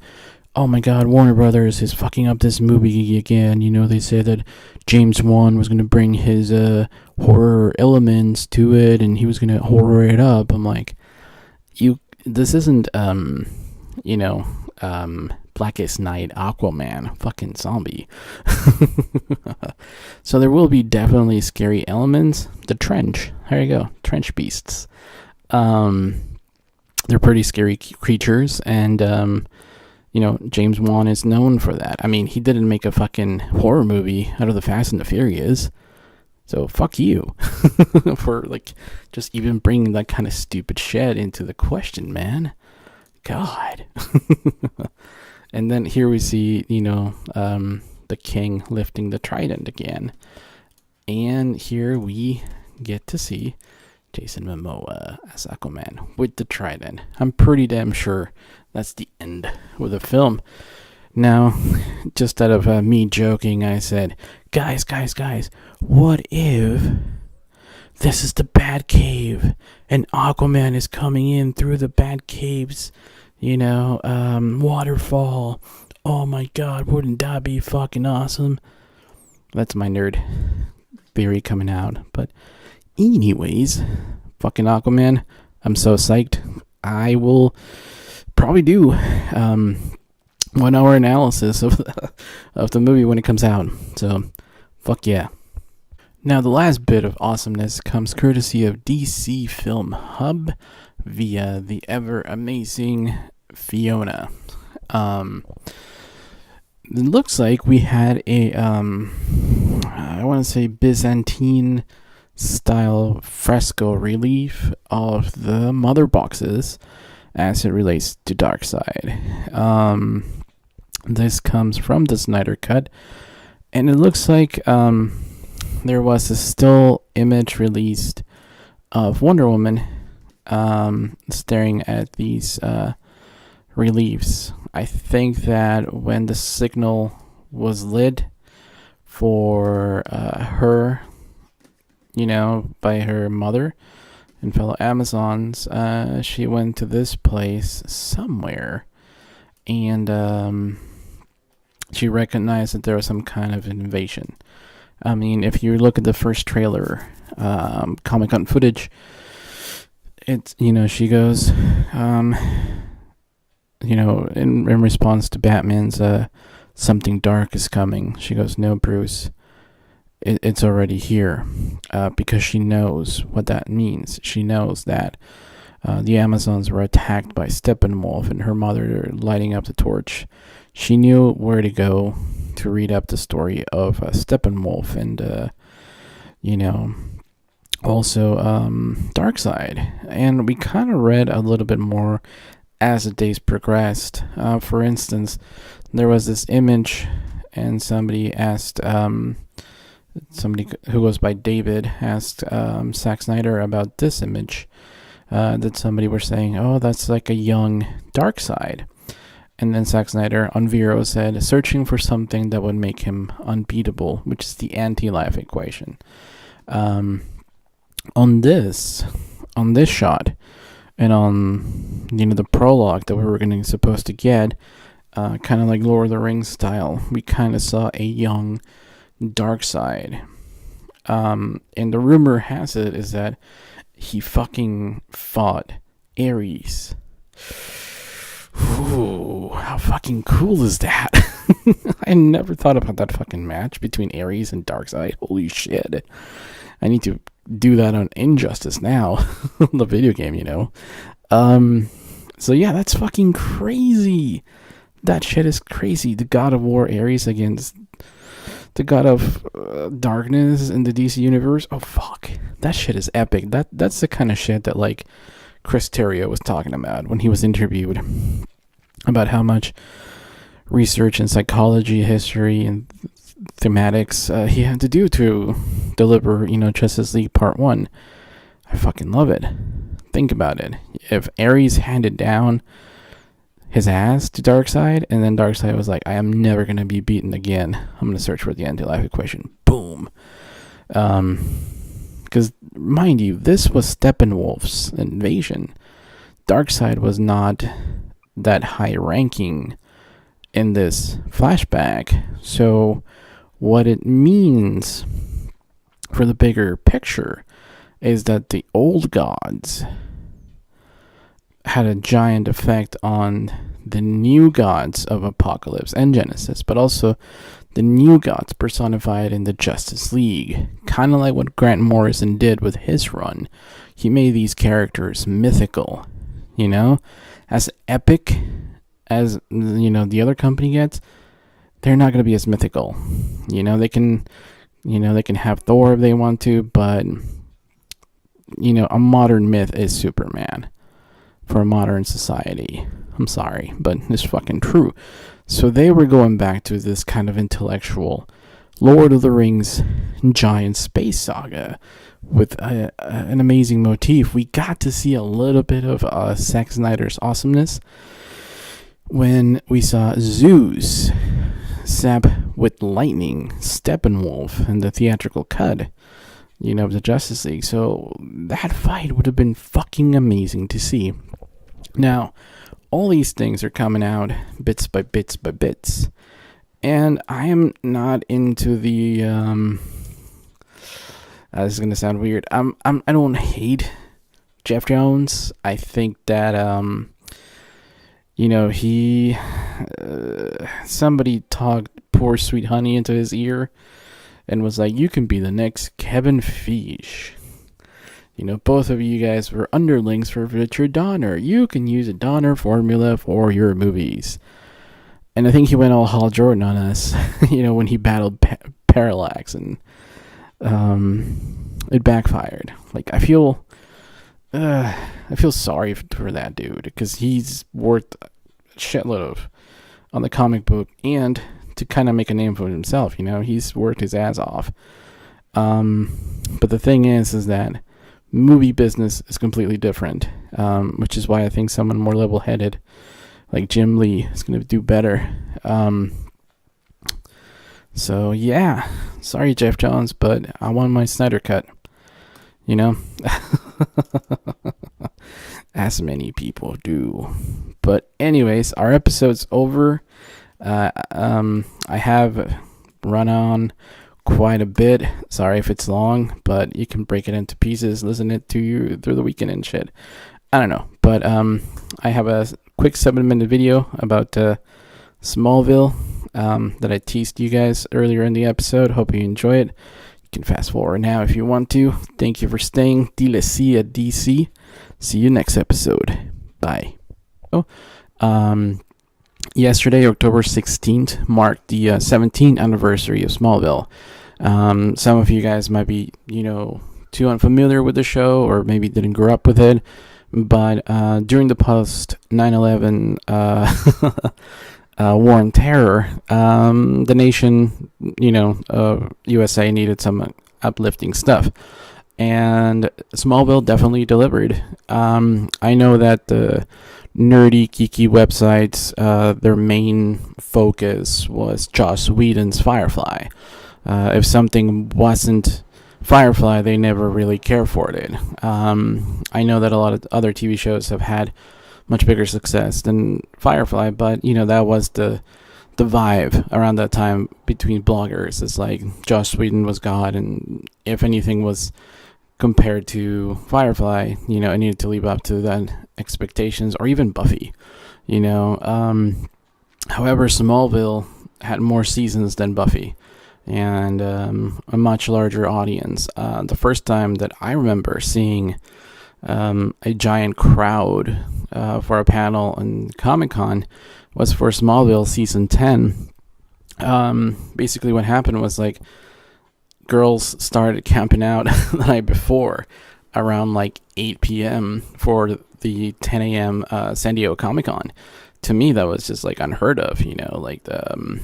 oh my god, Warner Brothers is fucking up this movie again. They said that James Wan was going to bring his horror elements to it and he was going to horror it up. I'm like, this isn't, Blackest Night Aquaman, fucking zombie. So there will be definitely scary elements. The trench, there you go, trench beasts. They're pretty scary creatures, and James Wan is known for that. I mean, he didn't make a fucking horror movie out of the Fast and the Furious, so fuck you for just even bringing that kind of stupid shit into the question, man. God. And then here we see, the king lifting the trident again. And here we get to see Jason Momoa as Aquaman with the trident. I'm pretty damn sure that's the end of the film. Now, just out of me joking, I said, guys, what if this is the Batcave and Aquaman is coming in through the Batcave's waterfall? Oh my god, wouldn't that be fucking awesome? That's my nerd theory coming out. But anyways, fucking Aquaman, I'm so psyched. I will probably do 1 hour analysis of the movie when it comes out. So fuck yeah. Now the last bit of awesomeness comes courtesy of DC Film Hub via the ever amazing Fiona. It looks like we had a I want to say Byzantine style fresco relief of the mother boxes as it relates to Darkseid. This comes from the Snyder Cut, and it looks like there was a still image released of Wonder Woman staring at these reliefs. I think that when the signal was lit for her, by her mother and fellow Amazons, she went to this place somewhere, and she recognized that there was some kind of invasion. I mean, if you look at the first trailer, Comic-Con footage, it's, she goes, in response to Batman's, something dark is coming. She goes, no, Bruce, it's already here, because she knows what that means. She knows that the Amazons were attacked by Steppenwolf and her mother lighting up the torch. She knew where to go to read up the story of Steppenwolf and, also Darkseid. And we kind of read a little bit more as the days progressed. For instance, there was this image, and somebody asked, somebody who goes by David asked Zack Snyder about this image. That somebody were saying, oh, that's like a young Darkseid. And then Zack Snyder on Vero said, searching for something that would make him unbeatable, which is the anti-life equation. On this shot, and on the prologue that we were supposed to get, kind of like Lord of the Rings style, we kind of saw a young Darkseid. And the rumor has it is that he fucking fought Ares. Ooh, how fucking cool is that? I never thought about that fucking match between Ares and Darkseid. Holy shit. I need to do that on Injustice now. The video game, So yeah, that's fucking crazy. That shit is crazy. The God of War Ares against the God of Darkness in the DC universe. Oh fuck. That shit is epic. That's the kind of shit that Chris Terrio was talking about when he was interviewed about how much research in psychology, history, and thematics he had to do to deliver, Justice League Part 1. I fucking love it. Think about it. If Ares handed down his ass to Darkseid, and then Darkseid was like, I am never going to be beaten again. I'm going to search for the anti-life equation. Boom. Because, mind you, this was Steppenwolf's invasion. Darkseid was not that high-ranking in this flashback. So what it means for the bigger picture is that the old gods had a giant effect on the new gods of Apocalypse and Genesis, but also the new gods personified in the Justice League. Kind of like what Grant Morrison did with his run. He made these characters mythical, as epic as, the other company gets. They're not going to be as mythical. They can have Thor if they want to, but, a modern myth is Superman for a modern society. I'm sorry, but it's fucking true. So they were going back to this kind of intellectual Lord of the Rings giant space saga with an amazing motif. We got to see a little bit of Zack Snyder's awesomeness when we saw Zeus zap with lightning Steppenwolf in the theatrical cut, of the Justice League. So that fight would have been fucking amazing to see. Now, all these things are coming out bits by bits. And I am not into the this is gonna sound weird. I don't hate Jeff Jones. I think that he somebody talked poor sweet honey into his ear and was like, you can be the next Kevin Feige. Both of you guys were underlings for Richard Donner. You can use a Donner formula for your movies. And I think he went all Hal Jordan on us, when he battled Parallax, and it backfired. Like, I feel sorry for that dude, because he's worth a shitload of on the comic book, and to kind of make a name for himself. He's worked his ass off. But the thing is that movie business is completely different, which is why I think someone more level-headed like Jim Lee is going to do better. So yeah, sorry Jeff Jones, but I want my Snyder Cut, as many people do. But anyways, our episode's over. I have run on quite a bit. Sorry if it's long, but you can break it into pieces, listen it to you through the weekend and shit. I don't know, but I have a quick 7-minute video about Smallville that I teased you guys earlier in the episode. Hope you enjoy it. You can fast forward now if you want to. Thank you for staying. DLC at DC. See you next episode. Bye. Yesterday, October 16th, marked the 17th anniversary of Smallville. Some of you guys might be, too unfamiliar with the show, or maybe didn't grow up with it. But during the post 9/11 war on terror, the nation, USA needed some uplifting stuff. And Smallville definitely delivered. I know that the nerdy, geeky websites, their main focus was Joss Whedon's Firefly. If something wasn't Firefly, they never really cared for it. I know that a lot of other TV shows have had much bigger success than Firefly, but that was the vibe around that time between bloggers. It's like Joss Whedon was God, and if anything was compared to Firefly, it needed to live up to that expectations, or even Buffy. However, Smallville had more seasons than Buffy, and a much larger audience. The first time that I remember seeing a giant crowd for a panel in Comic-Con was for Smallville season 10. Basically what happened was, like, girls started camping out the night before around like 8 p.m. for the 10 a.m. San Diego Comic-Con. To me, that was just like unheard of, like the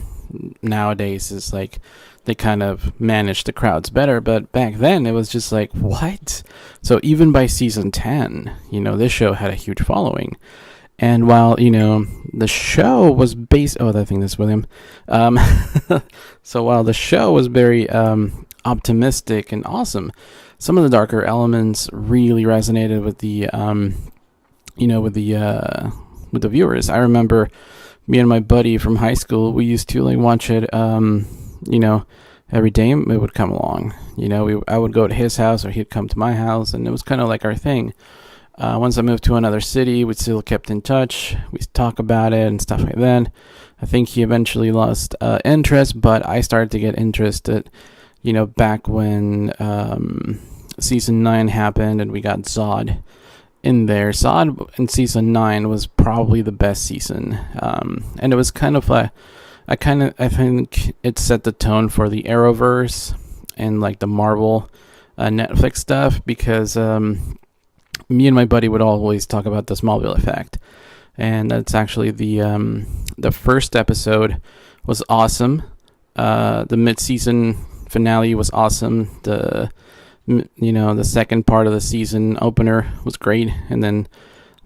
nowadays is like they kind of manage the crowds better, but back then it was just like, what? So even by season 10, this show had a huge following. And while, the show was based... Oh, I think that's William. So while the show was very optimistic and awesome, some of the darker elements really resonated with the, with the viewers. I remember me and my buddy from high school, we used to like watch it. You know, every day it would come along. You know, I would go to his house or he'd come to my house, and it was kind of like our thing. Once I moved to another city, we still kept in touch. We'd talk about it and stuff like that. I think he eventually lost interest, but I started to get interested, you know, back when season 9 happened and we got Zod in there. Zod in season 9 was probably the best season. And it was kind of I think it set the tone for the Arrowverse and like the Marvel Netflix stuff, because me and my buddy would always talk about the Smallville effect. And that's actually the first episode was awesome. The mid-season finale was awesome. The second part of the season opener was great, and then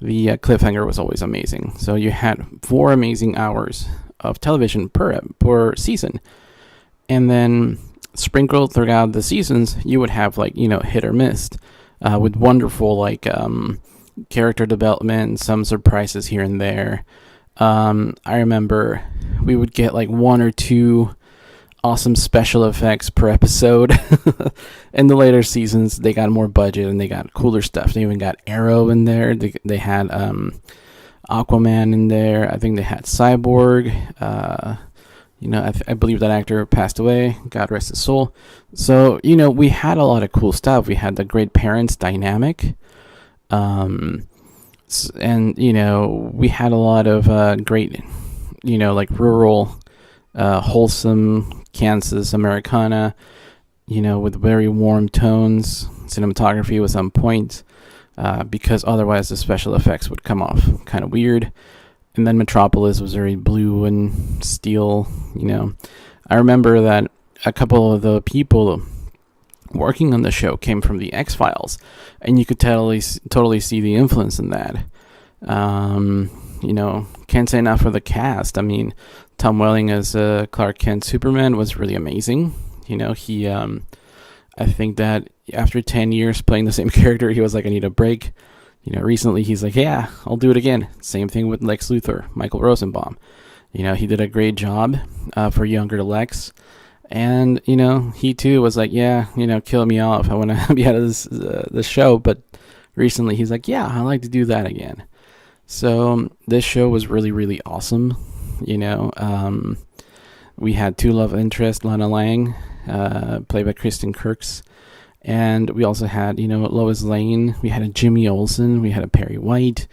the cliffhanger was always amazing. So you had 4 amazing hours of television per season, and then sprinkled throughout the seasons, you would have like, you know, hit or miss, with wonderful like character development, some surprises here and there. I remember we would get like 1 or 2 awesome special effects per episode. In the later seasons, they got more budget and they got cooler stuff. They even got Arrow in there. They had Aquaman in there. I think they had Cyborg. You know, I believe that actor passed away. God rest his soul. So, you know, we had a lot of cool stuff. We had the great parents dynamic. And, you know, we had a lot of great, you know, like rural, wholesome Kansas Americana, you know, with very warm tones. Cinematography was on point, because otherwise the special effects would come off kind of weird. And then Metropolis was very blue and steel, you know. I remember that a couple of the people working on the show came from the X-Files, and you could totally see the influence in that. You know, can't say enough for the cast. I mean, Tom Welling as Clark Kent Superman was really amazing. You know, he, I think that after 10 years playing the same character, he was like, I need a break. You know, recently he's like, yeah, I'll do it again. Same thing with Lex Luthor, Michael Rosenbaum. You know, he did a great job for younger Lex. And, you know, he too was like, yeah, you know, kill me off. I want to be out of this show. But recently he's like, yeah, I'd like to do that again. So this show was really, really awesome. You know, we had 2 love interests, Lana Lang, played by Kristen Kirks. And we also had, you know, Lois Lane. We had a Jimmy Olsen. We had a Perry White.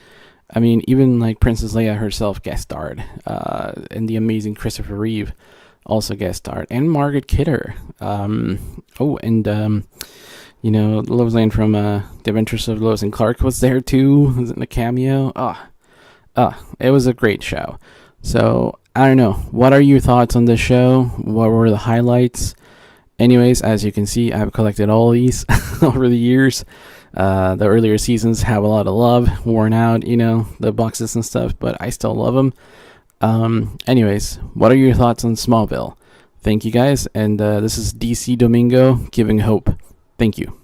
I mean, even like Princess Leia herself guest starred. And the amazing Christopher Reeve also guest starred. And Margaret Kidder. You know, Lois Lane from The Adventures of Lois and Clark was there too. Was in a cameo. It was a great show. So, I don't know. What are your thoughts on this show? What were the highlights? Anyways, as you can see, I've collected all these over the years. The earlier seasons have a lot of love, worn out, you know, the boxes and stuff, but I still love them. Anyways, what are your thoughts on Smallville? Thank you guys, and this is DC Domingo giving hope. Thank you.